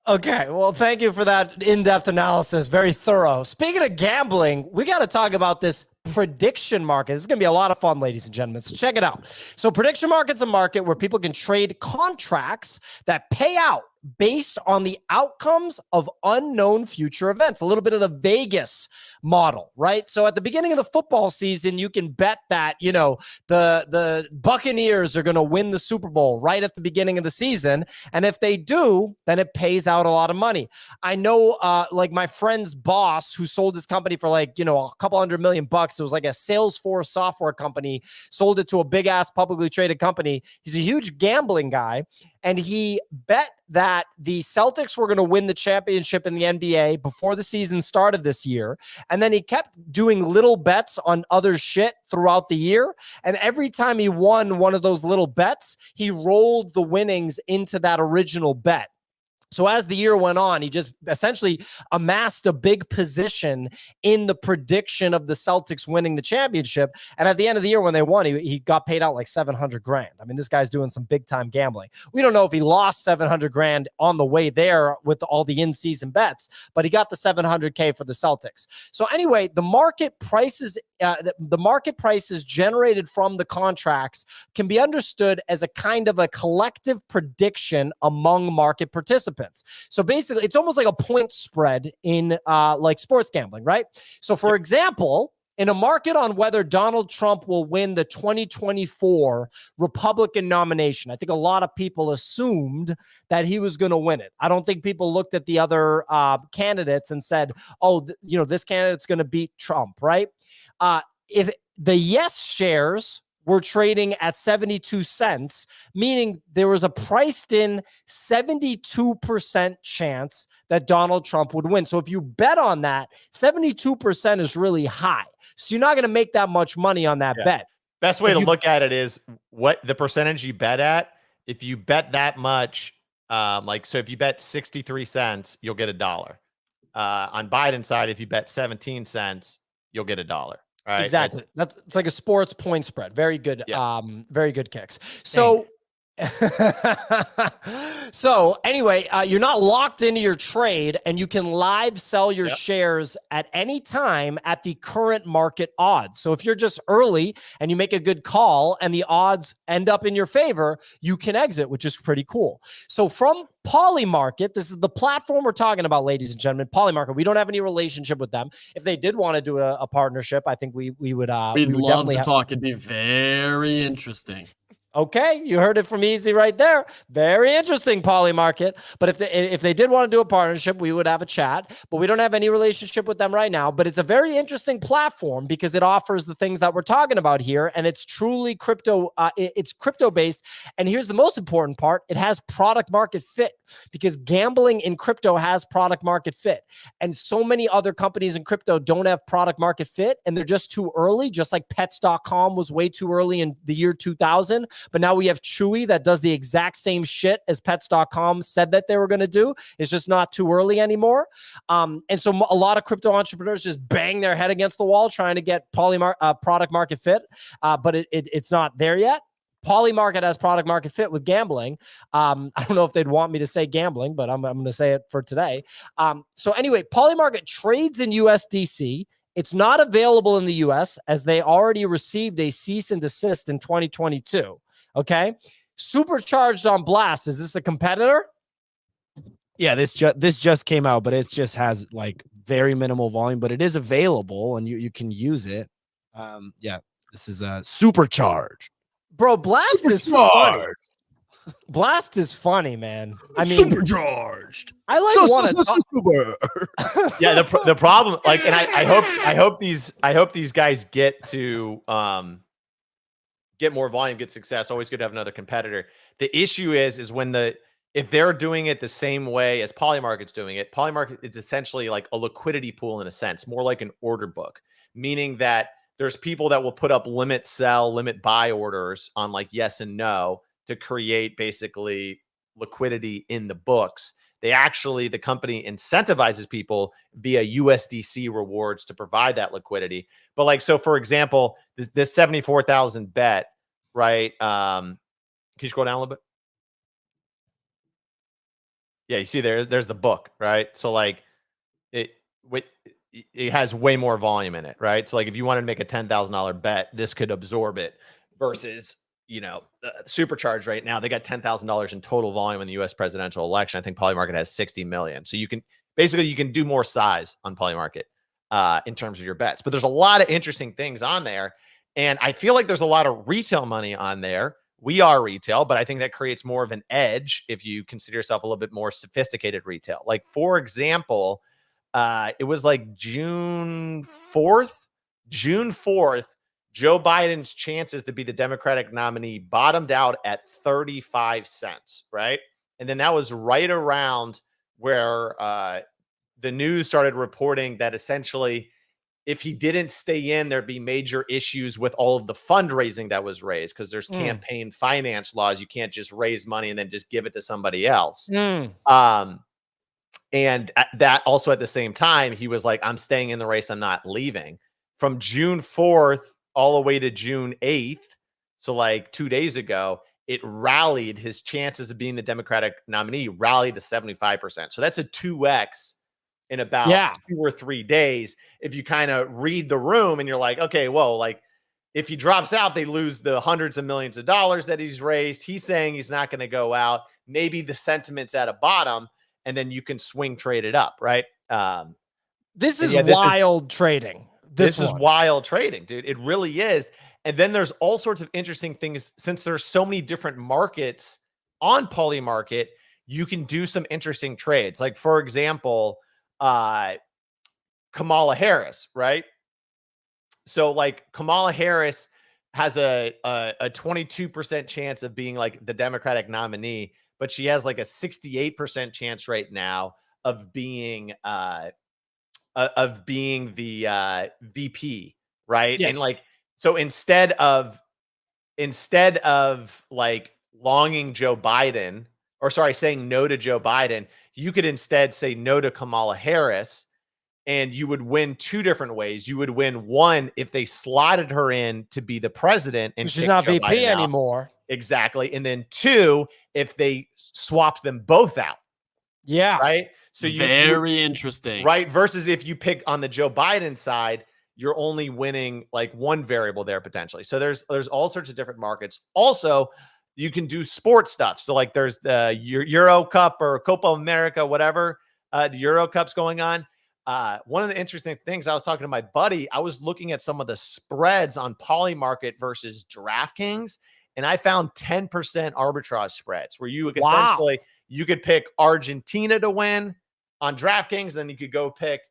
Okay, well, thank you for that in-depth analysis. Very thorough. Speaking of gambling, we got to talk about this prediction market. This is going to be a lot of fun, ladies and gentlemen. So check it out. So prediction market's a market where people can trade contracts that pay out based on the outcomes of unknown future events. A little bit of the Vegas model, right? So at the beginning of the football season, you can bet that, the Buccaneers are going to win the Super Bowl right at the beginning of the season. And if they do, then it pays out a lot of money. I know, like my friend's boss who sold his company for a couple $100 million. It was like a Salesforce software company, sold it to a big ass publicly traded company. He's a huge gambling guy. And he bet that the Celtics were going to win the championship in the NBA before the season started this year. And then he kept doing little bets on other shit throughout the year. And every time he won one of those little bets, he rolled the winnings into that original bet. So as the year went on, he just essentially amassed a big position in the prediction of the Celtics winning the championship. And at the end of the year, when they won, he got paid out like $700,000. I mean, this guy's doing some big time gambling. We don't know if he lost $700,000 on the way there with all the in-season bets, but he got the $700K for the Celtics. So anyway, the market prices generated from the contracts can be understood as a kind of a collective prediction among market participants. So basically, it's almost like a point spread in like sports gambling, right? So for example, in a market on whether Donald Trump will win the 2024 Republican nomination, I think a lot of people assumed that he was going to win it. I don't think people looked at the other candidates and said, this candidate's going to beat Trump, right? If the yes shares were trading at 72 cents, meaning there was a priced in 72% chance that Donald Trump would win. So if you bet on that, 72% is really high. So you're not going to make that much money on that bet. Best way to look at it is what the percentage you bet at. If you bet that much, so if you bet 63 cents, you'll get $1. On Biden's side, if you bet 17 cents, you'll get $1. Right. Exactly. It's like a sports point spread. Very good. Yeah. Very good kicks. So, so anyway, you're not locked into your trade, and you can live sell your shares at any time at the current market odds. So if you're just early and you make a good call and the odds end up in your favor, you can exit, which is pretty cool. So from Polymarket, this is the platform we're talking about, ladies and gentlemen. Polymarket, we don't have any relationship with them. If they did want to do a partnership, I think we would. We'd love to talk. It'd be very interesting. Okay, you heard it from Easy right there. Very interesting, Polymarket. But if they did want to do a partnership, we would have a chat. But we don't have any relationship with them right now. But it's a very interesting platform because it offers the things that we're talking about here, and it's truly crypto. It's crypto based. And here's the most important part: it has product market fit, because gambling in crypto has product market fit, and so many other companies in crypto don't have product market fit, and they're just too early. Just like Pets.com was way too early in the year 2000. But now we have Chewy that does the exact same shit as Pets.com said that they were going to do. It's just not too early anymore. And so a lot of crypto entrepreneurs just bang their head against the wall trying to get product market fit, but it's not there yet. Polymarket has product market fit with gambling. I don't know if they'd want me to say gambling, but I'm going to say it for today. So anyway, Polymarket trades in USDC. It's not available in the US as they already received a cease and desist in 2022. Okay. Supercharged on Blast. Is this a competitor? Yeah, this just came out, but it just has like very minimal volume, but it is available and you can use it. Yeah, this is a supercharged. Bro, Blast is funny. Blast is funny, man. I mean, supercharged. I like super. Yeah, the problem, like, and I hope these guys get to get more volume, get success. Always good to have another competitor. The issue is when if they're doing it the same way as Polymarket's doing it, Polymarket is essentially like a liquidity pool in a sense, more like an order book, meaning that there's people that will put up limit sell, limit buy orders on like yes and no to create basically liquidity in the books. The company incentivizes people via USDC rewards to provide that liquidity. But like, so for example, this 74,000 bet, right? Can you scroll down a little bit? Yeah, you see there's the book, right? So like it has way more volume in it, right? So like if you wanted to make a $10,000 bet, this could absorb it versus, Supercharged right now, they got $10,000 in total volume in the US presidential election. I think Polymarket has 60 million. So you can do more size on Polymarket in terms of your bets. But there's a lot of interesting things on there. And I feel like there's a lot of retail money on there. We are retail, but I think that creates more of an edge if you consider yourself a little bit more sophisticated retail. Like, for example, it was like June 4th, Joe Biden's chances to be the Democratic nominee bottomed out at 35 cents, right? And then that was right around where the news started reporting that essentially if he didn't stay in, there'd be major issues with all of the fundraising that was raised because there's campaign finance laws. You can't just raise money and then just give it to somebody else. And that also at the same time, he was like, I'm staying in the race. I'm not leaving. From June 4th all the way to June 8th, so like 2 days ago, it rallied. His chances of being the Democratic nominee rallied to 75%. So that's a 2x in about 2 or 3 days. If you kind of read the room and you're like, okay, whoa, like if he drops out, they lose the hundreds of millions of dollars that he's raised. He's saying he's not going to go out. Maybe the sentiment's at a bottom, and then you can swing trade it up, right? This is wild trading. This is wild trading, dude. It really is. And then there's all sorts of interesting things. Since there's so many different markets on Polymarket, you can do some interesting trades. Like, for example, Kamala Harris, right? So like Kamala Harris has a 22% chance of being like the Democratic nominee, but she has like a 68% chance right now of being the VP, right? Yes. And like, so instead of like longing Joe Biden, or sorry, saying no to Joe Biden, you could instead say no to Kamala Harris, and you would win two different ways. You would win one if they slotted her in to be the president and she's not Joe VP Biden out. anymore. Exactly. And then two, if they swapped them both out. Yeah. Right. So very interesting. Right. Versus if you pick on the Joe Biden side, you're only winning like one variable there potentially. So there's all sorts of different markets. Also, you can do sports stuff. So like there's the Euro Cup or Copa America, whatever, the Euro Cup's going on. One of the interesting things, I was talking to my buddy, I was looking at some of the spreads on Polymarket versus DraftKings, and I found 10% arbitrage spreads where you could essentially, you could pick Argentina to win on DraftKings, then you could go pick,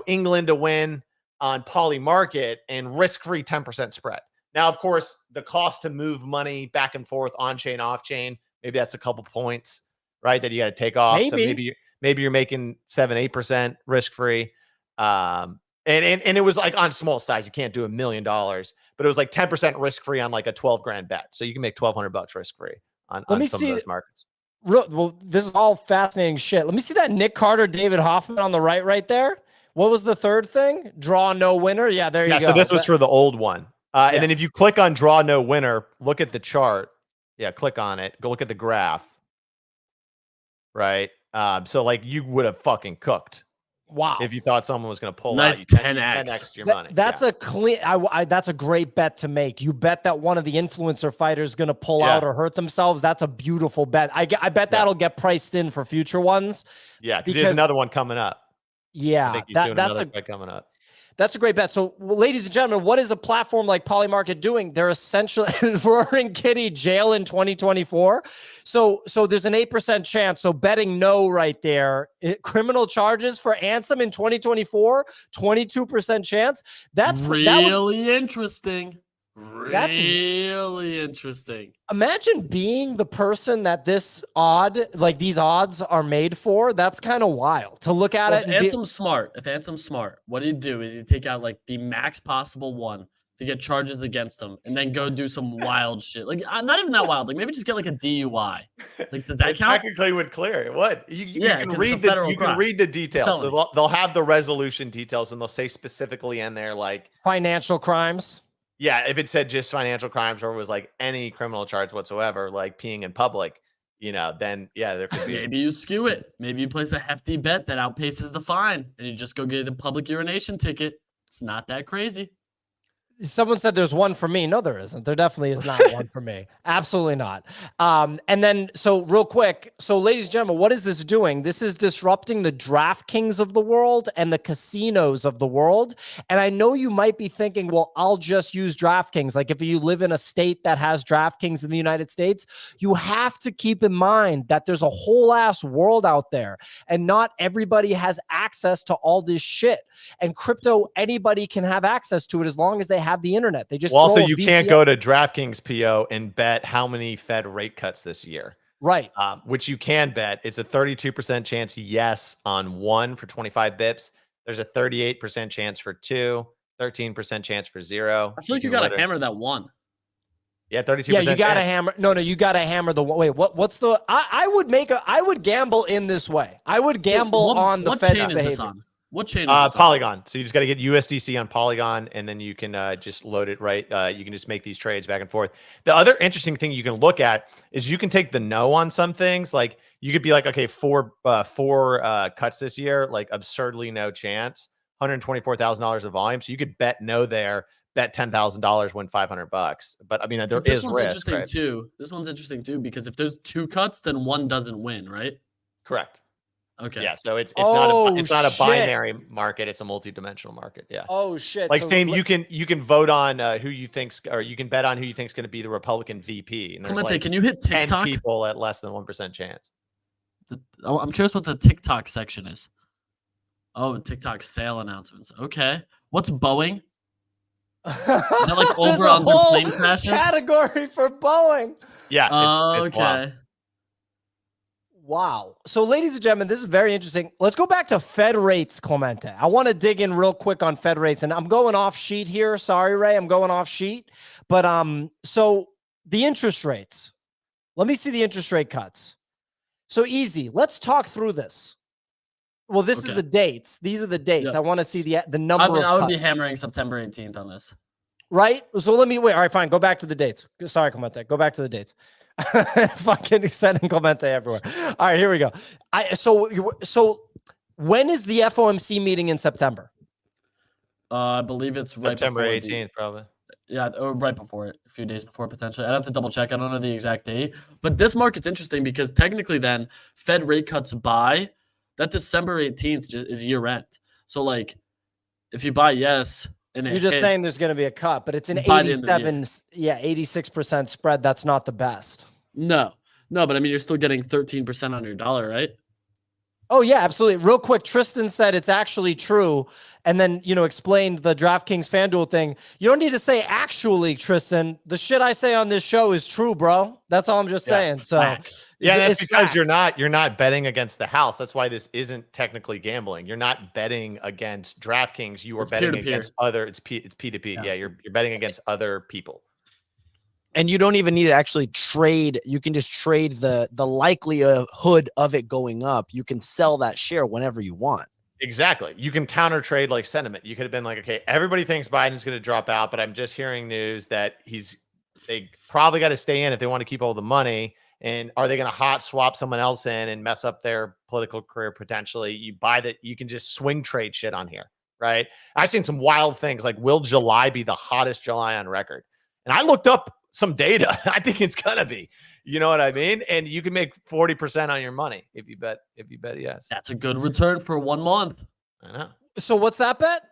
England to win on Polymarket, and risk-free 10% spread. Now, of course, the cost to move money back and forth on chain, off chain, maybe that's a couple points, right? That you got to take off. So maybe you're making 7-8% risk-free. And it was like on small size, you can't do $1 million, but it was like 10% risk-free on like a 12 grand bet. So you can make $1,200 risk-free on some of those markets. Well, this is all fascinating shit. Let me see that Nick Carter, David Hoffman on the right there. What was the third thing? Draw no winner. Yeah, there you go. So this was for the old one. And then if you click on draw no winner, look at the chart. Yeah, click on it. Go look at the graph. Right. So like you would have fucking cooked. Wow. If you thought someone was going to pull nice out, 10x your money. That's a clean. That's a great bet to make. You bet that one of the influencer fighters is going to pull out or hurt themselves. That's a beautiful bet. I bet that'll get priced in for future ones. Yeah, because there's another one coming up. Yeah, I think he's doing another bet coming up. That's a great bet. So, ladies and gentlemen, what is a platform like Polymarket doing? They're essentially Roaring Kitty jail in 2024. So there's an 8% chance. So betting no right there. Criminal charges for Ansem in 2024, 22% chance. That's really interesting. Really interesting. Imagine being the person that these odds are made for. That's kind of wild to look at it. If Ansom's smart, what he'd do is he'd take out like the max possible one, to get charges against them and then go do some wild shit. Like not even that wild. Like maybe just get like a DUI. Like does that It count? technically would clear it. What? You Yeah, can 'cause read it's a federal you can crime. read the details. So Felony. they'll have the resolution details and they'll say specifically in there like Financial crimes. yeah, if it said just financial crimes or it was like any criminal charge whatsoever, like peeing in public, then yeah, there could be Maybe you skew it. Maybe you place a hefty bet that outpaces the fine and you just go get a public urination ticket. It's not that crazy. Someone said there's one for me. No, there isn't. There definitely is not one for me. Absolutely not. And then, so real quick. So ladies and gentlemen, what is this doing? This is disrupting the DraftKings of the world and the casinos of the world. And I know you might be thinking, well, I'll just use DraftKings. Like if you live in a state that has DraftKings in the United States, you have to keep in mind that there's a whole ass world out there and not everybody has access to all this shit. And crypto, anybody can have access to it as long as they have the internet. They just also throw a you VPN. can't go to DraftKings PO and bet how many Fed rate cuts this year. Right. Which you can bet. It's a 32% chance yes on 1 for 25 bips. There's a 38% chance for 2, 13% chance for 0. I feel like you got to hammer that one. Yeah, 32%. Yeah, you got to chance. hammer. No, you got to hammer the one. Wait, what's the? I would gamble in this way. I would gamble on the Fed's chain is this behavior. on? What chain is this on? Polygon. So you just got to get USDC on Polygon, and then you can just load it right. You can just make these trades back and forth. The other interesting thing you can look at is you can take the no on some things. Like you could be like, okay, four cuts this year, like absurdly no chance, $124,000 of volume. So you could bet no there, bet $10,000, win $500. But I mean, there is risk. Interesting right? too. This one's interesting too because if there's 2 cuts, then one doesn't win, right? Correct. Okay. Yeah, so it's Oh, not a shit. binary market. It's a multi-dimensional market. Yeah. Oh shit! Like So saying you can vote on who you think's, or you can bet on who you think's going to be the Republican VP. And there's Clemente, like can you hit 10 TikTok? people at less than 1% chance. I'm curious what the TikTok section is. Oh, TikTok sale announcements. Okay. What's Boeing? Is that like over under plane crashes? Category for Boeing. Yeah. It's Okay. wild. Wow. So, ladies and gentlemen, this is very interesting. Let's go back to Fed rates, Clemente. I want to dig in real quick on Fed rates, and I'm going off sheet here. Sorry, Ray, I'm going off sheet. But so the interest rates. Let me see the interest rate cuts. So easy. Let's talk through this. Well, this is the dates. These are the dates. Yep. I want to see the number. I would of be cuts. hammering September 18th on this. Right. So let me wait. All right, fine. Go back to the dates. Sorry, Clemente. Go back to the dates. Fucking sending Clemente everywhere. All right, here we go. So when is the FOMC meeting in September? I believe it's September right before 18th, probably. Yeah, or right before it, a few days before potentially. I'd have to double check. I don't know the exact date. But this market's interesting because technically then Fed rate cuts by that December 18th is year end. So like if you buy yes and You're just saying there's going to be a cut, but it's an by the end of the 86% spread. That's not the best. No, but I mean, you're still getting 13% on your dollar, right? Oh yeah, absolutely. Real quick, Tristan said it's actually true. And then, explained the DraftKings FanDuel thing. You don't need to say actually, Tristan. The shit I say on this show is true, bro. That's all I'm just saying. So yeah, that's it's because facts. you're not betting against the house. That's why this isn't technically gambling. You're not betting against DraftKings. You are betting against other. It's P2P. Yeah, you're betting against other people. And you don't even need to actually trade. You can just trade the likelihood of it going up. You can sell that share whenever you want. Exactly. You can counter trade like sentiment. You could have been like, okay, everybody thinks Biden's going to drop out, but I'm just hearing news that they probably got to stay in if they want to keep all the money. And are they going to hot swap someone else in and mess up their political career potentially? You buy that. You can just swing trade shit on here, right? I've seen some wild things like, will July be the hottest July on record? And I looked up some data. I think it's gonna be, you know what I mean? And you can make 40% on your money if you bet yes. That's a good return for 1 month. I know. So what's that bet?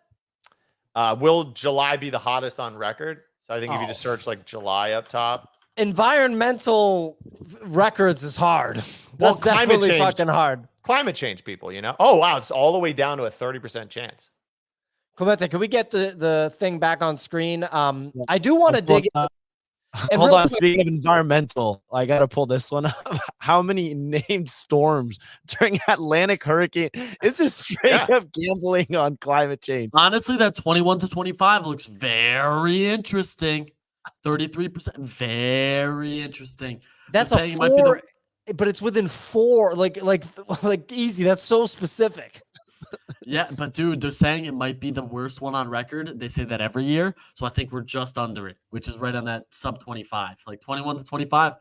Will July be the hottest on record? So I think if you just search like July up top. Environmental records is hard. Well, That's definitely fucking hard. Climate change, people, Oh wow, it's all the way down to a 30% chance. Clemente, can we get the thing back on screen? I do want to dig. And Hold real on. quick, Speaking of environmental, I got to pull this one up. How many named storms during Atlantic hurricane? It's just straight up gambling on climate change. Honestly, that 21 to 25 looks very interesting. 33%, very interesting. that's They're a saying it might be four, but it's within four. Like easy. That's so specific. Yeah, but dude, they're saying it might be the worst one on record. They say that every year. So I think we're just under it, which is right on that sub 25, like 21 to 25.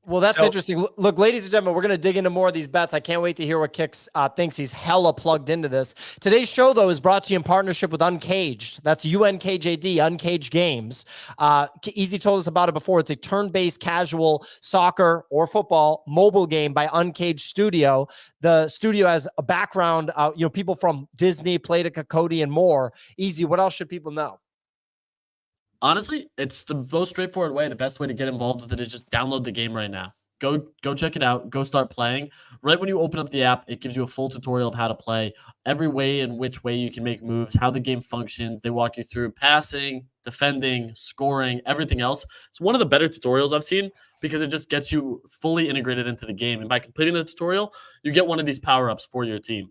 Well, that's So- interesting. Look, ladies and gentlemen, we're going to dig into more of these bets. I can't wait to hear what Kix thinks. He's hella plugged into this. Today's show, though, is brought to you in partnership with Uncaged. That's UNKJD, Uncaged Games. Easy told us about it before. It's a turn-based casual soccer or football mobile game by Uncaged Studio. The studio has a background, people from Disney, Playtika, Cody, and more. Easy, what else should people know? Honestly, it's the most straightforward way. The best way to get involved with it is just download the game right now. Go check it out. Go start playing. Right when you open up the app, it gives you a full tutorial of how to play, every way in which way you can make moves, how the game functions. They walk you through passing, defending, scoring, everything else. It's one of the better tutorials I've seen because it just gets you fully integrated into the game. And by completing the tutorial, you get one of these power-ups for your team.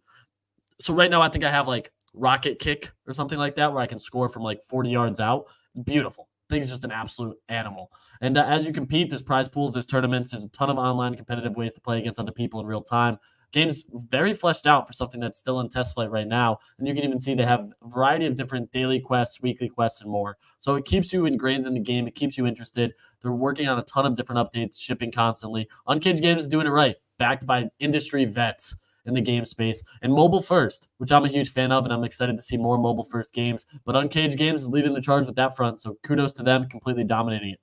So right now, I think I have like rocket kick or something like that where I can score from like 40 yards out. It's beautiful. Thing's just an absolute animal. And as you compete, there's prize pools, there's tournaments, there's a ton of online competitive ways to play against other people in real time. Game's very fleshed out for something that's still in test flight right now. And you can even see they have a variety of different daily quests, weekly quests, and more. So it keeps you ingrained in the game. It keeps you interested. They're working on a ton of different updates, shipping constantly. Uncaged Games is doing it right, backed by industry vets in the game space, and mobile first, which I'm a huge fan of, and I'm excited to see more mobile first games. But Uncaged Games is leading the charge with that front, so kudos to them, completely dominating it.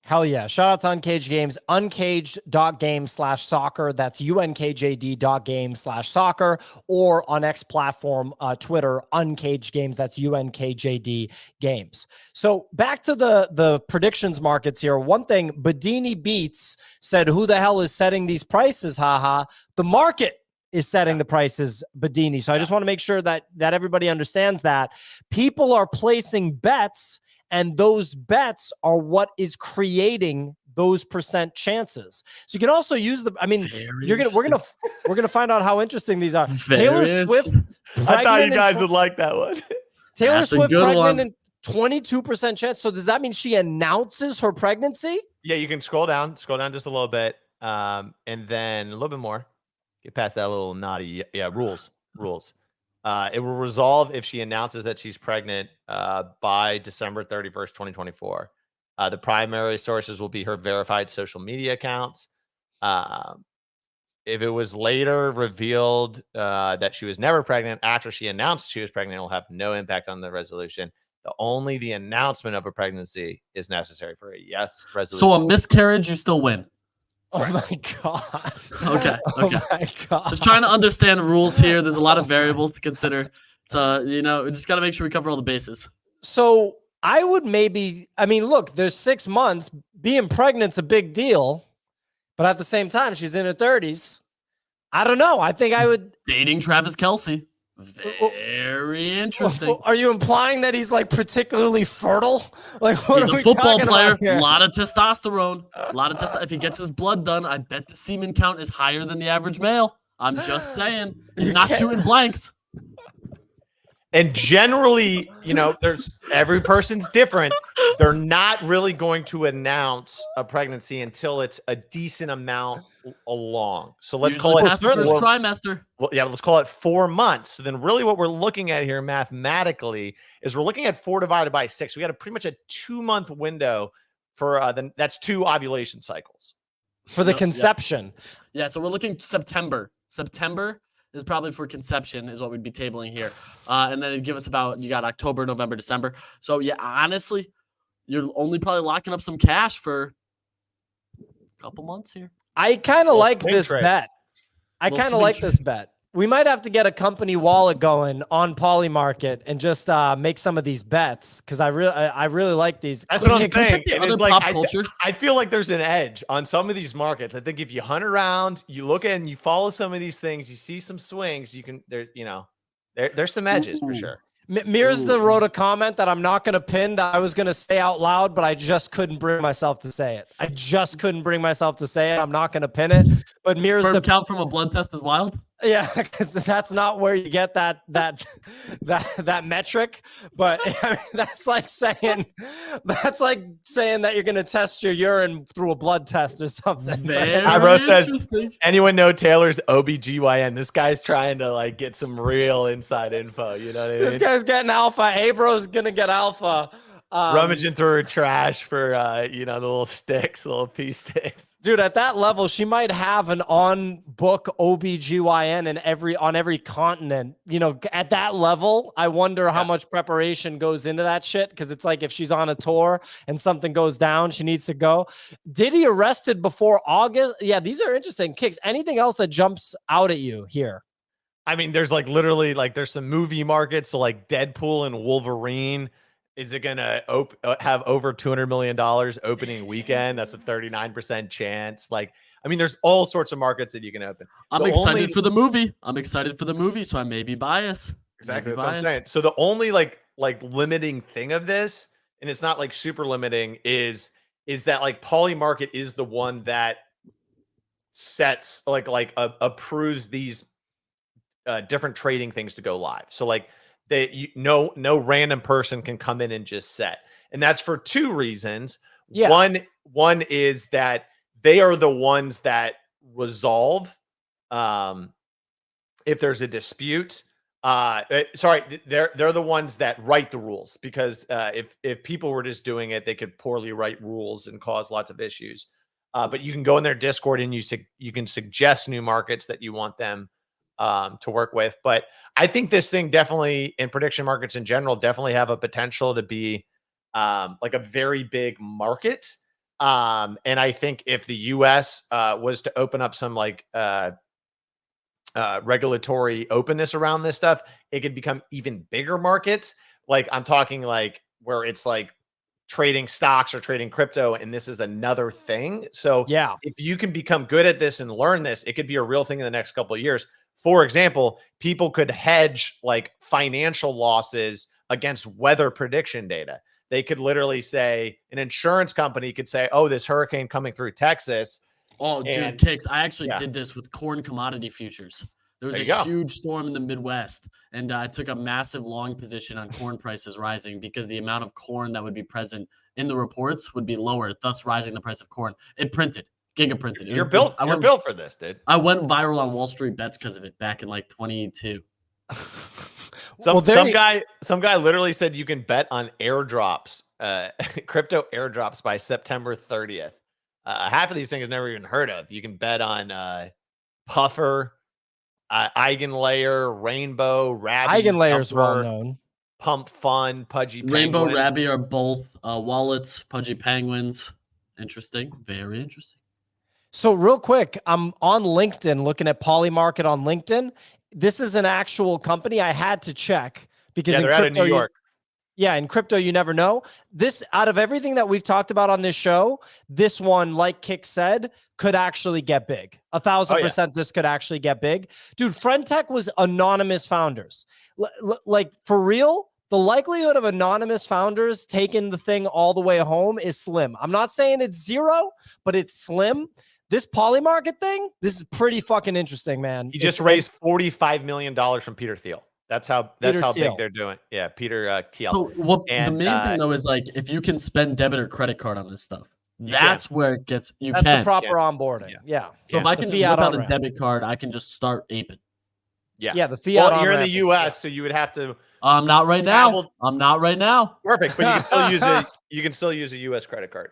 Hell yeah. Shout out to Uncaged Games, uncaged.game/soccer. That's unkjd.game/soccer, or on X platform, Twitter, Uncaged Games. That's UNKJD Games. So back to the predictions markets here. One thing, Bedini Beats said, who the hell is setting these prices? Haha. The market is setting the prices, Bedini. So I just want to make sure that everybody understands that people are placing bets, and those bets are what is creating those percent chances. So you can also use the, we're gonna find out how interesting these are. Taylor Swift. I thought you guys would like that one. Taylor That's a Swift good pregnant one. and 22% chance. So does that mean she announces her pregnancy? Yeah, you can scroll down just a little bit, and then a little bit more. Get past that little naughty, rules. It will resolve if she announces that she's pregnant by December 31st, 2024. The primary sources will be her verified social media accounts. If it was later revealed that she was never pregnant after she announced she was pregnant, it will have no impact on the resolution. Only the announcement of a pregnancy is necessary for a yes resolution. So a miscarriage, you still win. Oh my God. Okay. Oh my God. Just trying to understand the rules here. There's a lot of variables to consider. So, we just got to make sure we cover all the bases. So I would look, there's 6 months. Being pregnant's a big deal, but at the same time, she's in her 30s. I don't know. I think I would. Dating Travis Kelce. Very interesting. Are you implying that he's like particularly fertile? Like, what He's are a we football talking player. about here? A lot of testosterone. If he gets his blood done, I bet the semen count is higher than the average male. I'm just saying. He's not shooting blanks. And generally, there's every person's different. They're not really going to announce a pregnancy until it's a decent amount along. So let's call it after first trimester. Well, yeah, let's call it 4 months. So then really what we're looking at here mathematically is we're looking at 4 divided by 6. We got pretty much a 2-month window for that's 2 ovulation cycles. For the conception. Yeah, so we're looking September. September is probably for conception is what we'd be tabling here. And then it'd give us you got October, November, December. So yeah, honestly, you're only probably locking up some cash for a couple months here. I kind of like this bet. This bet. We might have to get a company wallet going on Polymarket and just make some of these bets because I really like these. That's what I'm saying. Check the other pop culture? I feel like there's an edge on some of these markets. I think if you hunt around, you look at and you follow some of these things, you see some swings. You can there's some edges for sure. Mirza wrote a comment that I'm not going to pin that I was going to say out loud, but I just couldn't bring myself to say it. I'm not going to pin it. But Mirza, Sperm count from a blood test is wild. yeah, because that's not where you get that metric. But I mean, that's like saying that you're going to test your urine through a blood test or something. Very Bro says, interesting. anyone know Taylor's OBGYN? This guy's trying to like get some real inside info. You know what I mean? This guy's getting alpha. Abro's going to get alpha. Rummaging through her trash for the little sticks, the little pea sticks. Dude, at that level, she might have an on-book OBGYN on every continent. At that level, I wonder how much preparation goes into that shit, because it's like if she's on a tour and something goes down, she needs to go. Diddy arrested before August? Yeah, these are interesting kicks. Anything else that jumps out at you here? I mean, there's like literally like there's some movie markets, so like Deadpool and Wolverine. Is it going to have over $200 million opening weekend? That's a 39% chance. Like, I mean, there's all sorts of markets that you can open. I'm excited for the movie. So I may be biased. Exactly. That's what I'm saying. So the only like limiting thing of this, and it's not like super limiting, is that like Polymarket is the one that sets approves these different trading things to go live. So like, no random person can come in and just set. And that's for two reasons. Yeah. One is that they are the ones that resolve if there's a dispute. They're the ones that write the rules, because if people were just doing it, they could poorly write rules and cause lots of issues. But you can go in their Discord and you can suggest new markets that you want them to work with. But I think this thing definitely, in prediction markets in general, definitely have a potential to be like a very big market. And I think if the US was to open up some like regulatory openness around this stuff, it could become even bigger markets. Like I'm talking like where it's like trading stocks or trading crypto, and this is another thing. So yeah, if you can become good at this and learn this, it could be a real thing in the next couple of years. For example, people could hedge like financial losses against weather prediction data. They could literally say, an insurance company could say, oh, this hurricane coming through Texas. Oh, dude, Kicks. I actually did this with corn commodity futures. There was a huge storm in the Midwest, and I took a massive long position on corn prices rising because the amount of corn that would be present in the reports would be lower, thus rising the price of corn. It printed. Giga printed. You're built for this, dude. I went viral on Wall Street Bets because of it back in like 22. Some guy literally said you can bet on airdrops, crypto airdrops by September 30th. Half of these things I've never even heard of. You can bet on Puffer, Eigenlayer, Rainbow, Rabby. Eigenlayer's well known. Pump Fun, Pudgy Penguins. Rainbow, Rabby are both wallets. Pudgy Penguins. Interesting. Very interesting. So real quick, I'm on LinkedIn looking at Polymarket on LinkedIn. This is an actual company. I had to check because they're out of New York. In crypto, you never know. This, out of everything that we've talked about on this show, this one, like Kick said, could actually get big. 1,000%, this could actually get big. Dude, Friendtech was anonymous founders. Like, for real, the likelihood of anonymous founders taking the thing all the way home is slim. I'm not saying it's zero, but it's slim. This Polymarket thing, this is pretty fucking interesting, man. He just raised $45 million from Peter Thiel. That's how big they're doing. Yeah, Peter Thiel. So the main thing though is like if you can spend debit or credit card on this stuff, that's where it gets. That's the proper onboarding. Yeah. So if I can whip out a debit card, I can just start aping. Yeah. The fiat. Well, you're in the U.S., so you would have to. I'm not right now. I'm not right now. Perfect, but you can still use a U.S. credit card.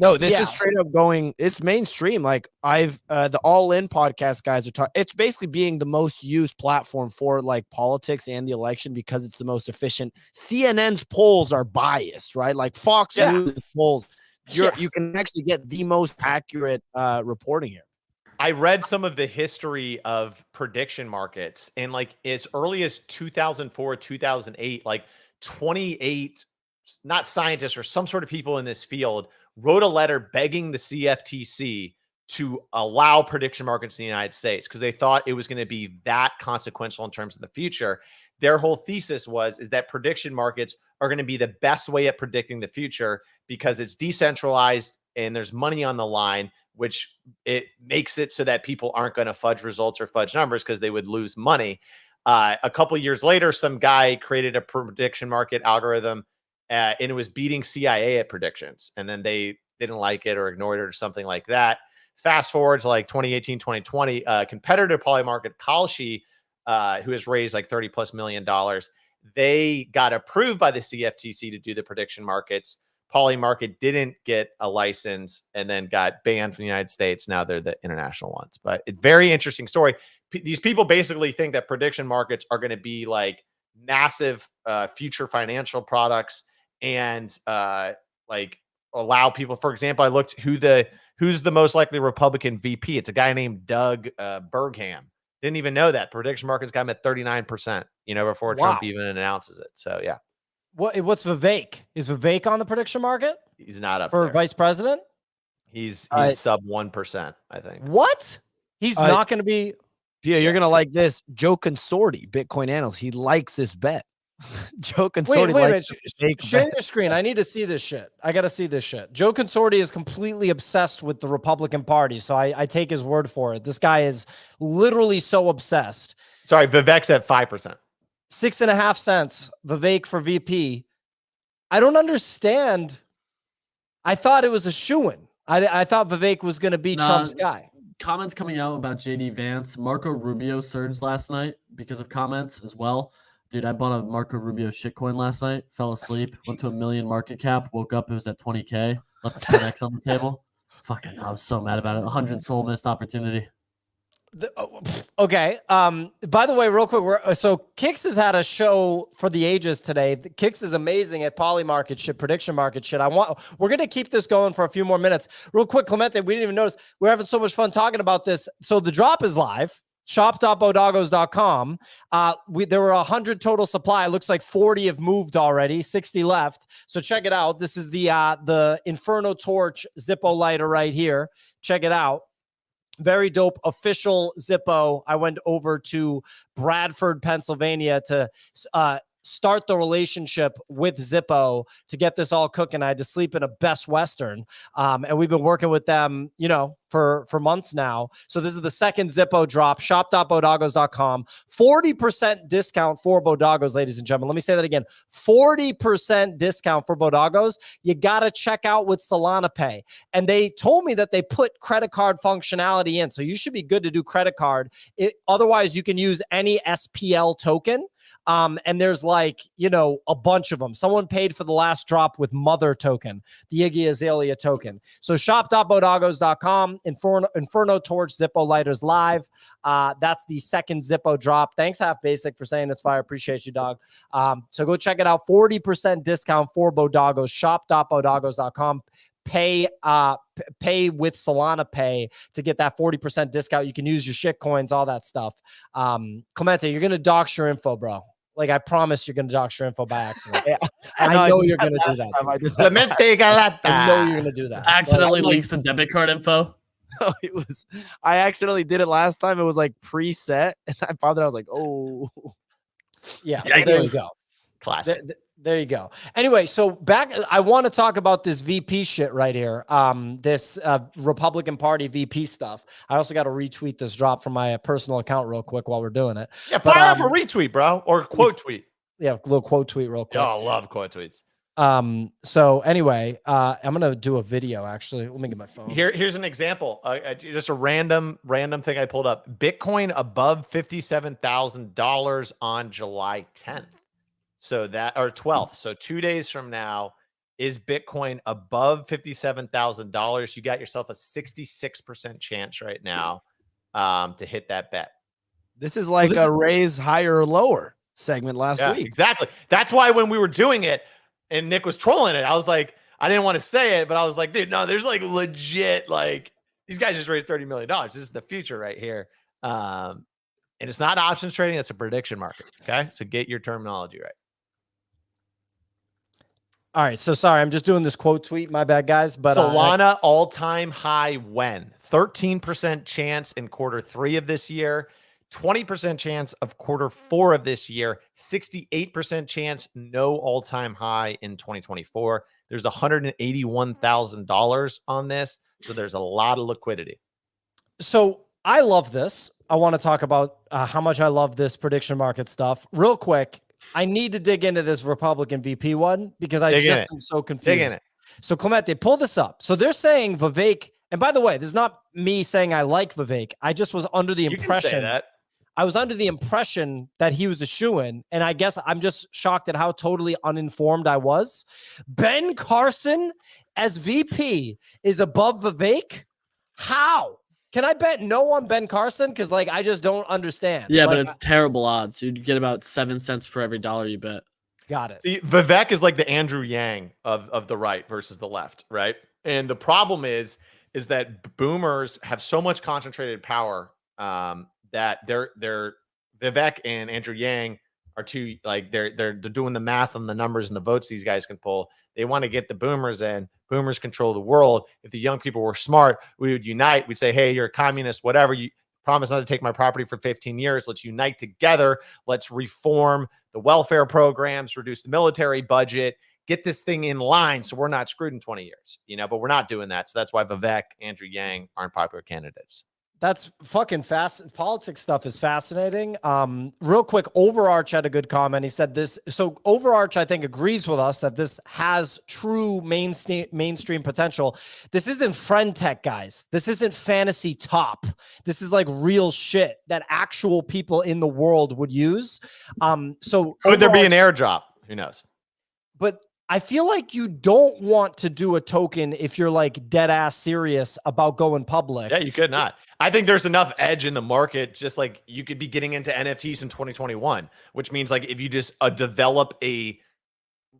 No, this is straight up going. It's mainstream. Like the All In podcast guys are talking. It's basically being the most used platform for like politics and the election because it's the most efficient. CNN's polls are biased, right? Like Fox News polls, you can actually get the most accurate reporting here. I read some of the history of prediction markets, and like as early as 2004, 2008, like 28, not scientists or some sort of people in this field wrote a letter begging the CFTC to allow prediction markets in the United States because they thought it was going to be that consequential in terms of the future. Their whole thesis is that prediction markets are going to be the best way at predicting the future because it's decentralized and there's money on the line, which it makes it so that people aren't going to fudge results or fudge numbers because they would lose money. A couple of years later, some guy created a prediction market algorithm and it was beating CIA at predictions. And then they didn't like it or ignored it or something like that. Fast forward to like 2018, 2020, competitor to Polymarket, Kalshi, who has raised like $30+ million, they got approved by the CFTC to do the prediction markets. Polymarket didn't get a license and then got banned from the United States. Now they're the international ones. But it's very interesting story. These people basically think that prediction markets are going to be like massive future financial products and like allow people. For example, I looked who's the most likely Republican VP. It's a guy named Doug Burgum. Didn't even know that. Prediction markets got him at 39%, before Trump even announces it. So yeah. What's Vivek? Is Vivek on the prediction market? He's not up for there. vice president. He's sub 1%, I think. What? He's not going to be. Yeah, you're gonna like this. Joe Consorti, Bitcoin analyst, he likes this bet. Joe Consorti. Wait a minute. Share your screen. I need to see this shit. I got to see this shit. Joe Consorti is completely obsessed with the Republican Party, so I take his word for it. This guy is literally so obsessed. Sorry, Vivek's at 5%. 6.5 cents. Vivek for VP. I don't understand. I thought it was a shoo-in. I thought Vivek was going to be Trump's guy. Comments coming out about JD Vance. Marco Rubio surged last night because of comments as well. Dude, I bought a Marco Rubio shitcoin last night, fell asleep, went to 1 million market cap, woke up, it was at 20K, left the 10X on the table. Fucking, I was so mad about it. 100 soul missed opportunity. Okay. By the way, real quick, so Kix has had a show for the ages today. Kix is amazing at Polymarket shit, prediction market shit. We're gonna keep this going for a few more minutes. Real quick, Clemente, we didn't even notice. We're having so much fun talking about this. So the drop is live. Shop.bodagos.com. There were 100 total supply. It looks like 40 have moved already, 60 left. So check it out. This is the Inferno Torch Zippo lighter right here. Check it out. Very dope official Zippo. I went over to Bradford, Pennsylvania to start the relationship with Zippo to get this all cooking. I had to sleep in a Best Western. And we've been working with them, for months now. So this is the second Zippo drop, shop.bodagos.com. 40% discount for Bodagos, ladies and gentlemen. Let me say that again. 40% discount for Bodagos. You got to check out with Solana Pay. And they told me that they put credit card functionality in. So you should be good to do credit card. Otherwise, you can use any SPL token. And there's a bunch of them. Someone paid for the last drop with Mother token, the Iggy Azalea token. So shop.bodagos.com, Inferno Torch Zippo lighters live. That's the second Zippo drop. Thanks, Half Basic, for saying it's fire. Appreciate you, dog. So go check it out. 40% discount for Bodagos, shop.bodagos.com. Pay with Solana Pay to get that 40% discount. You can use your shit coins, all that stuff. Clemente, you're gonna dox your info, bro. Like, I promise you're gonna dox your info by accident. Yeah. I know you're gonna do that. Clemente Galata. I know you're gonna do that. Accidentally leaks the debit card info. No, I accidentally did it last time. It was like preset, and I found it. I was like, oh, yeah. Yikes. There you go. Classic. There you go. Anyway, so back, I want to talk about this VP shit right here. This Republican Party VP stuff. I also got to retweet this drop from my personal account real quick while we're doing it. Yeah, fire off a retweet, bro, or quote tweet. Yeah, a little quote tweet real quick. Oh, I love quote tweets. So anyway, I'm gonna do a video. Actually, let me get my phone. Here's an example. Just a random thing I pulled up. Bitcoin above $57,000 on July 10th. So that, or 12th. So 2 days from now, is Bitcoin above $57,000? You got yourself a 66% chance right now to hit that bet. This is like a raise higher or lower segment last week. Exactly. That's why when we were doing it and Nick was trolling it, I was like, I didn't want to say it, but I was like, dude, no, there's like legit, like, these guys just raised $30 million. This is the future right here. And it's not options trading. It's a prediction market. Okay. So get your terminology right. All right, so sorry, I'm just doing this quote tweet. My bad, guys. But Solana all-time high when? 13% chance in Q3 of this year, 20% chance of Q4 of this year, 68% chance no all-time high in 2024. There's $181,000 on this, so there's a lot of liquidity. So I love this. I want to talk about how much I love this prediction market stuff. Real quick, I need to dig into this Republican VP one because I just am so confused. So Clemente, pull this up. So they're saying Vivek, and by the way, this is not me saying I like Vivek. I just was under the impression that. I was under the impression that he was a shoo-in, and I guess I'm just shocked at how totally uninformed I was. Ben Carson as VP is above Vivek? How? Can I bet no on Ben Carson? Because, like, I just don't understand. Yeah, like, but it's terrible odds. You'd get about 7 cents for every dollar you bet. Got it. See, Vivek is like the Andrew Yang of the right versus the left, right? And the problem is that boomers have so much concentrated power that they're Vivek and Andrew Yang are too, like, they're doing the math on the numbers and the votes these guys can pull. They want to get the boomers in. Boomers control the world. If the young people were smart, we would unite. We'd say, hey, you're a communist, whatever. You promise not to take my property for 15 years. Let's unite together. Let's reform the welfare programs, reduce the military budget, get this thing in line so we're not screwed in 20 years, but we're not doing that. So that's why Vivek, Andrew Yang aren't popular candidates. That's fucking fast. Politics stuff is fascinating. Real quick, Overarch had a good comment. He said this. So Overarch, I think, agrees with us that this has true mainstream potential. This isn't friend tech, guys. This isn't fantasy top. This is like real shit that actual people in the world would use. So could there be an airdrop? Who knows? But I feel like you don't want to do a token if you're like dead ass serious about going public. Yeah, you could not. I think there's enough edge in the market. Just like you could be getting into NFTs in 2021, which means like if you just develop a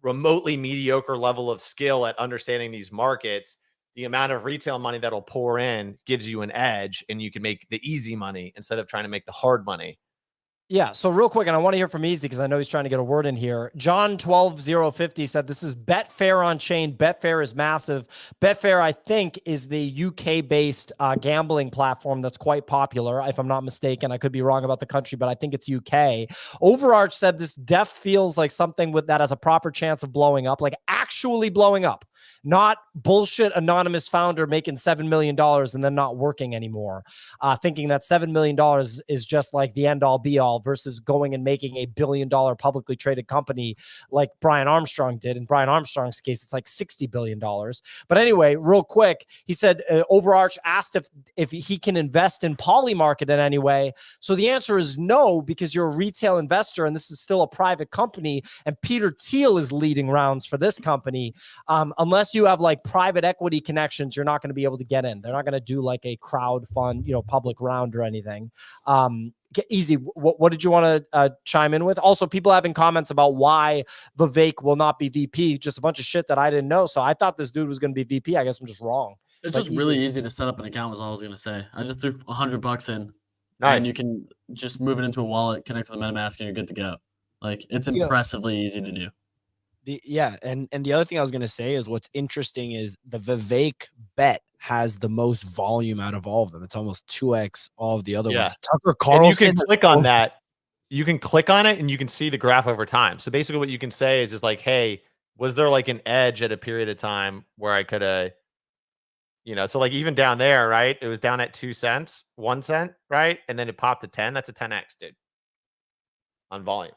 remotely mediocre level of skill at understanding these markets, the amount of retail money that'll pour in gives you an edge, and you can make the easy money instead of trying to make the hard money. Yeah, so real quick, and I want to hear from Easy because I know he's trying to get a word in here. John 12050 said this is Betfair on chain. Betfair is massive. Betfair, I think, is the UK-based gambling platform that's quite popular, if I'm not mistaken. I could be wrong about the country, but I think it's UK. Overarch said this def feels like something that has a proper chance of blowing up, like actually blowing up. Not bullshit anonymous founder making $7 million and then not working anymore. Thinking that $7 million is just like the end all be all versus going and making $1 billion publicly traded company like Brian Armstrong did. In Brian Armstrong's case, it's like $60 billion. But anyway, real quick, he said Overarch asked if he can invest in Polymarket in any way. So the answer is no, because you're a retail investor and this is still a private company. And Peter Thiel is leading rounds for this company. Unless you have like private equity connections, you're not going to be able to get in. They're not going to do like a crowd fund, public round or anything. Easy. What did you want to chime in with? Also, people having comments about why Vivek will not be VP. Just a bunch of shit that I didn't know. So I thought this dude was going to be VP. I guess I'm just wrong. It's just really easy to set up an account. Was all I was going to say. I just threw $100 in, and you can just move it into a wallet, connect to the MetaMask, and you're good to go. Like it's impressively easy to do. And the other thing I was gonna say is what's interesting is the Vivek bet has the most volume out of all of them. It's almost 2x all of the other ones. Tucker Carlson. And you can click on that. You can click on it and you can see the graph over time. So basically what you can say is like, hey, was there like an edge at a period of time where I could have, so like even down there, right? It was down at 2 cents, 1 cent, right? And then it popped to 10. That's a 10x, dude. On volume,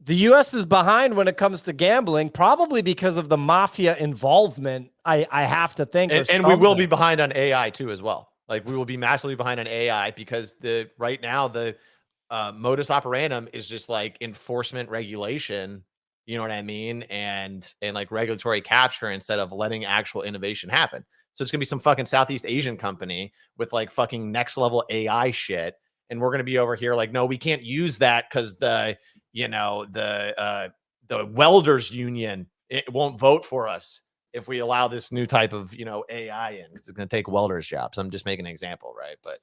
The U.S. is behind when it comes to gambling, probably because of the mafia involvement. I have to think, and we will be behind on AI too, as well. Like we will be massively behind on AI because right now the modus operandum is just like enforcement regulation. You know what I mean? And like regulatory capture instead of letting actual innovation happen. So it's gonna be some fucking Southeast Asian company with like fucking next level AI shit, and we're gonna be over here like, no, we can't use that because the welders union, it won't vote for us if we allow this new type of AI in, because it's going to take welders jobs. I'm just making an example, right? But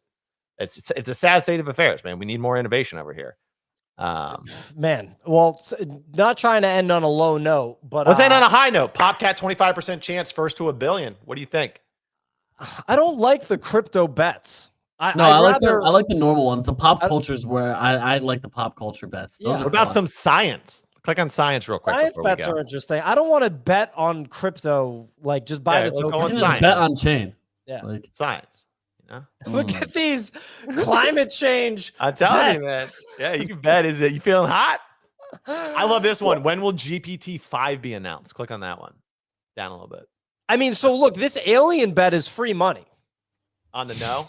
it's a sad state of affairs, man. We need more innovation over here. Man, well, not trying to end on a low note, but Let's end on a high note. Popcat 25% chance first to $1 billion. What do you think? I don't like the crypto bets. I like the normal ones. The pop cultures where I like the pop culture bets. Those are What about fun. some science? Click on science real quick. Science bets are interesting. I don't want to bet on crypto, like just buy the let's go token. on You science. just bet on chain. Yeah. Like Science. You know? Look at these climate change. I'm telling you, bets. man. Yeah, you can bet. Is it you feeling hot? I love this one. When will GPT-5 be announced? Click on that one. Down a little bit. I mean, so look, this alien bet is free money. On the no?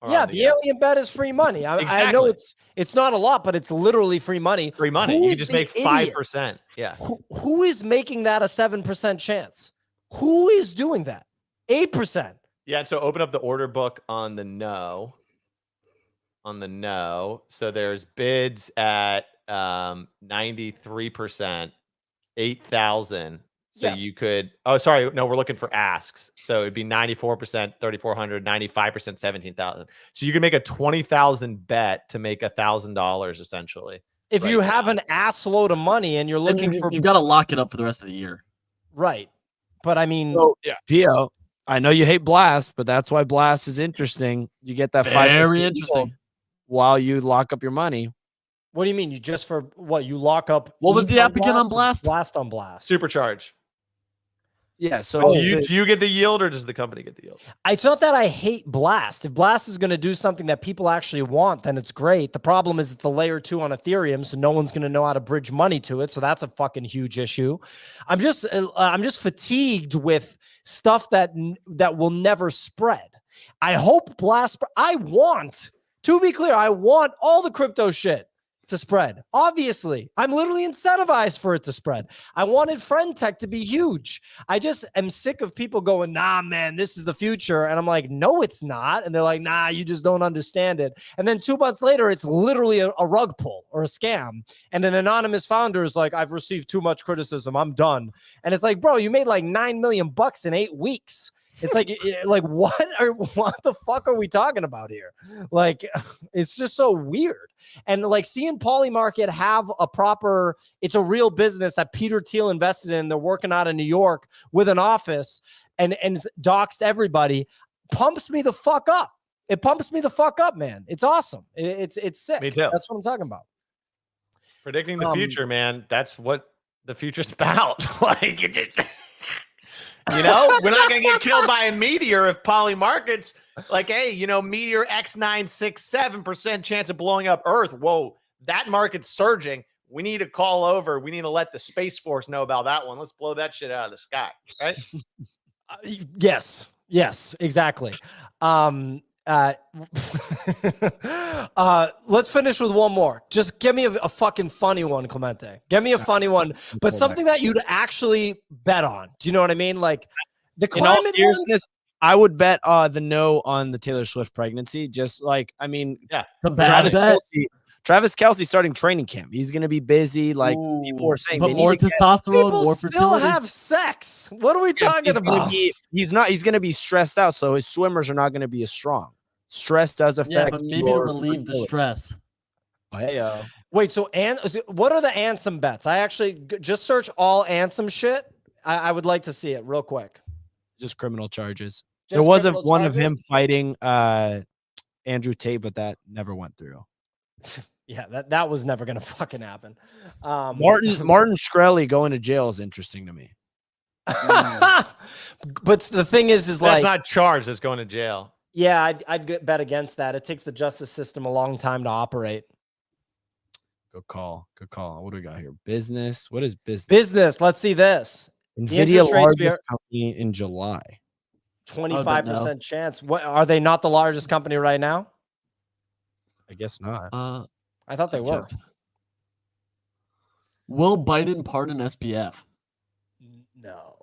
Or Yeah, on the alien bet is free money. I know Exactly. it's not a lot, but it's literally free money. Free money. Who You is just the make idiot? 5%. Yeah. Who is making that a 7% chance? Who is doing that? 8%. Yeah, and so open up the order book on the no. On the no. So there's bids at 93%, 8,000. So Yeah. you could, oh, sorry. No, we're looking for asks. So it'd be 94%, 3,400, 95%, 17,000. So you can make a 20,000 bet to make $1,000 essentially. If you have an ass load of money and you're looking for you got to lock it up for the rest of the year. right. But I mean, So, Pio, I know you hate Blast, but that's why Blast is interesting. You get that 5% Very yield interesting. while you lock up your money. what do you mean? You just for what you lock up? What was ETH the app again on or Blast? Blast on Blast. Supercharge. Yeah. So But do you get the yield or does the company get the yield? It's not that I hate Blast. If Blast is going to do something that people actually want, then it's great. The problem is it's a layer 2 on Ethereum, so no one's going to know how to bridge money to it. So that's a fucking huge issue. I'm just fatigued with stuff that will never spread. I hope Blast. To be clear, I want all the crypto shit to spread. Obviously, I'm literally incentivized for it to spread. I wanted Friend Tech to be huge. I just am sick of people going, nah, man, this is the future. And I'm like, no, it's not. And they're like, nah, you just don't understand it. And then 2 months later, it's literally a rug pull or a scam. And an anonymous founder is like, I've received too much criticism. I'm done. And it's like, bro, you made like $9 million in 8 weeks. It's like what the fuck are we talking about here? Like, it's just so weird. And like seeing Polymarket have it's a real business that Peter Thiel invested in. They're working out of New York with an office and doxed everybody. Pumps me the fuck up. It pumps me the fuck up, man. It's awesome. It's sick. Me too. That's what I'm talking about. Predicting the future, man. That's what the future's about. Like, it just, you know, we're not going to get killed by a meteor if Polymarket's like, hey, you know, meteor X967% chance of blowing up Earth. Whoa, that market's surging. We need to call over. We need to let the Space Force know about that one. Let's blow that shit out of the sky, right? Yes, exactly. Let's finish with one more. Just give me a fucking funny one, Clemente. Give me a funny one, but something that you'd actually bet on. Do you know what I mean? Like the climate ones, I would bet the no on the Taylor Swift pregnancy. Just like, I mean, It's a bad bet. Travis Kelce starting training camp. He's going to be busy. Like people are saying, but they more need to testosterone, people more still fertility. have sex. What are we talking about? He's going to be stressed out. So his swimmers are not going to be as strong. Stress does affect. Yeah, but maybe to relieve the stress. Hey, Wait, so what are the Ansem bets? I actually just search all Ansem shit. I would like to see it real quick. just criminal charges. Just There wasn't criminal one of him charges? fighting Andrew Tate, but that never went through. Yeah, that was never gonna fucking happen. Martin Shkreli going to jail is interesting to me. But the thing is That's like, not charged. That's going to jail. yeah, I'd bet against that. It takes the justice system a long time to operate. Good call. Good call. What do we got here? Business. What is business? Business. Let's see this. Nvidia interest rates largest company in July. 25% chance. What are they not the largest company right now? I guess not. I thought they were. Will Biden pardon SBF? No.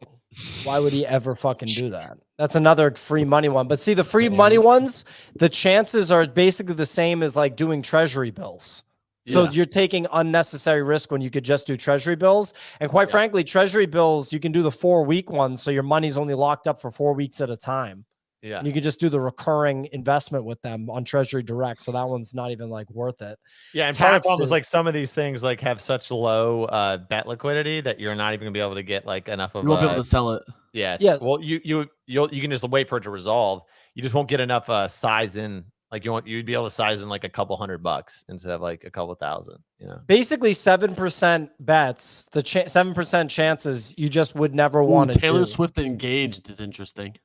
Why would he ever fucking do that? That's another free money one. But see, the free money ones, the chances are basically the same as like doing treasury bills. So you're taking unnecessary risk when you could just do treasury bills. And quite frankly, treasury bills, you can do the 4-week ones. So your money's only locked up for 4 weeks at a time. Yeah. And you can just do the recurring investment with them on Treasury Direct. So that one's not even like worth it. Yeah, and part of the problem is Taxes. like some of these things like have such low bet liquidity that you're not even gonna be able to get like enough of You won't be able to sell it. yes. Yeah. Well, you can just wait for it to resolve. You just won't get enough size in. Like you'd be able to size in like a couple $100 instead of like a couple thousand. You know, Basically 7% bets, the 7% chances you just would never want to Taylor do. Swift engaged is interesting.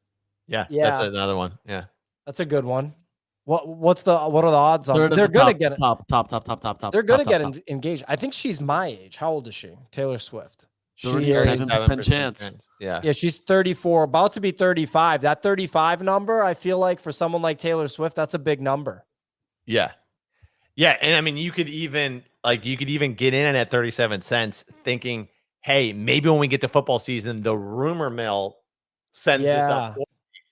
yeah, Yeah. that's another one. Yeah, That's a good one. What are the odds on? Third at They're the gonna top, get it. top. They're gonna top, get top. engaged. I think she's my age. How old is she? Taylor Swift. She is 37% chance. Yeah. Yeah, she's 34, about to be 35. That 35 number, I feel like for someone like Taylor Swift, that's a big number. Yeah. Yeah. And I mean, you could even get in at 37 cents thinking, hey, maybe when we get to football season, the rumor mill sends this up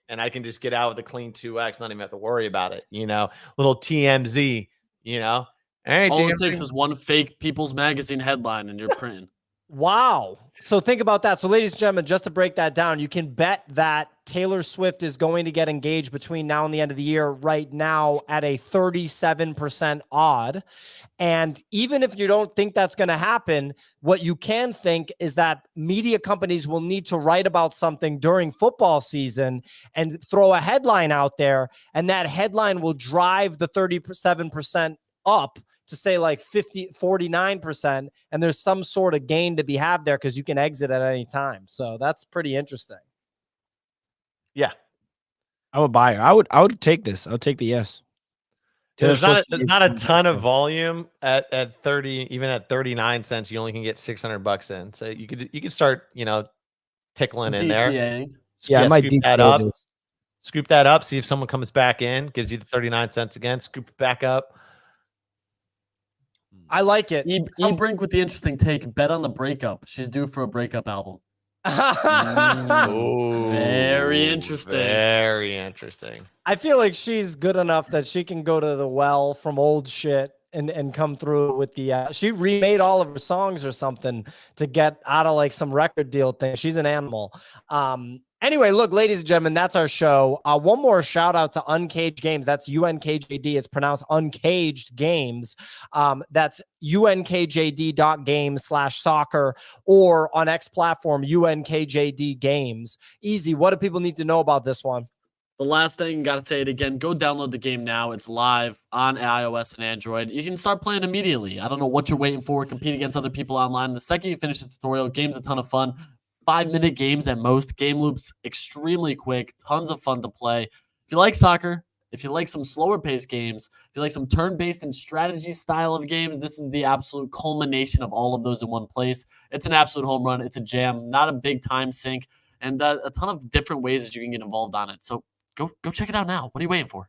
and I can just get out with a clean 2x, not even have to worry about it. You know, little TMZ, you know. Hey, All it takes is one fake People's Magazine headline and you're printing. Wow. So think about that. So ladies and gentlemen, just to break that down, you can bet that Taylor Swift is going to get engaged between now and the end of the year right now at a 37% odd. And even if you don't think that's going to happen, what you can think is that media companies will need to write about something during football season and throw a headline out there. And that headline will drive the 37% up to say like 49%. And there's some sort of gain to be had there because you can exit at any time. So that's pretty interesting. Yeah. I would buy her. I would take this. I would take the yes. There's not a ton of volume at 30, even at 39 cents, you only can get $600 in. So you could start, you know, tickling in there. Yeah, I might scoop that up. this. Scoop that up. See if someone comes back in, gives you the 39 cents again. Scoop it back up. I like it. E-Brink with the interesting take. Bet on the breakup. She's due for a breakup album. Very interesting. Very interesting. I feel like she's good enough that she can go to the well from old shit and come through with the she remade all of her songs or something to get out of like some record deal thing. She's an animal. Anyway, look, ladies and gentlemen, that's our show. One more shout out to Uncaged Games. That's UNKJD. It's pronounced Uncaged Games. That's unkjd.games/soccer or on X platform, UNKJD Games. Easy. What do people need to know about this one? The last thing, got to say it again, go download the game now. It's live on iOS and Android. You can start playing immediately. I don't know what you're waiting for. Compete against other people online. The second you finish the tutorial, game's a ton of fun. 5-minute games at most. Game loops extremely quick. Tons of fun to play. If you like soccer, if you like some slower paced games, if you like some turn-based and strategy style of games, this is the absolute culmination of all of those in one place. It's an absolute home run. It's a jam, not a big time sink, and a ton of different ways that you can get involved on it. So go check it out now. What are you waiting for?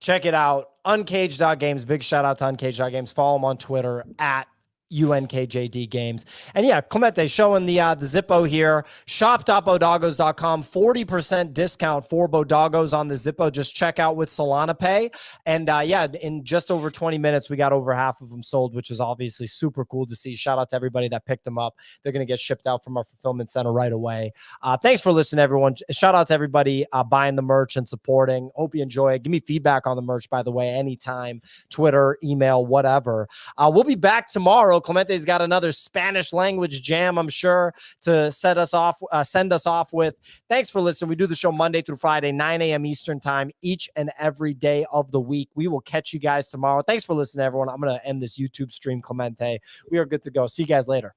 Check it out. Uncaged.games. Big shout out to Uncaged.games. Follow them on Twitter at UNKJD Games. And yeah, Clemente showing the Zippo here. Shop.bodogos.com. 40% discount for Bodogos on the Zippo. Just check out with Solana Pay. And yeah, in just over 20 minutes, we got over half of them sold, which is obviously super cool to see. Shout out to everybody that picked them up. They're going to get shipped out from our fulfillment center right away. Thanks for listening, everyone. Shout out to everybody buying the merch and supporting. Hope you enjoy it. Give me feedback on the merch, by the way, anytime. Twitter, email, whatever. We'll be back tomorrow. Clemente's got another Spanish language jam, I'm sure, to send us off with. Thanks for listening. We do the show Monday through Friday, 9 a.m. Eastern time, each and every day of the week. We will catch you guys tomorrow. Thanks for listening, everyone. I'm going to end this YouTube stream, Clemente. We are good to go. See you guys later.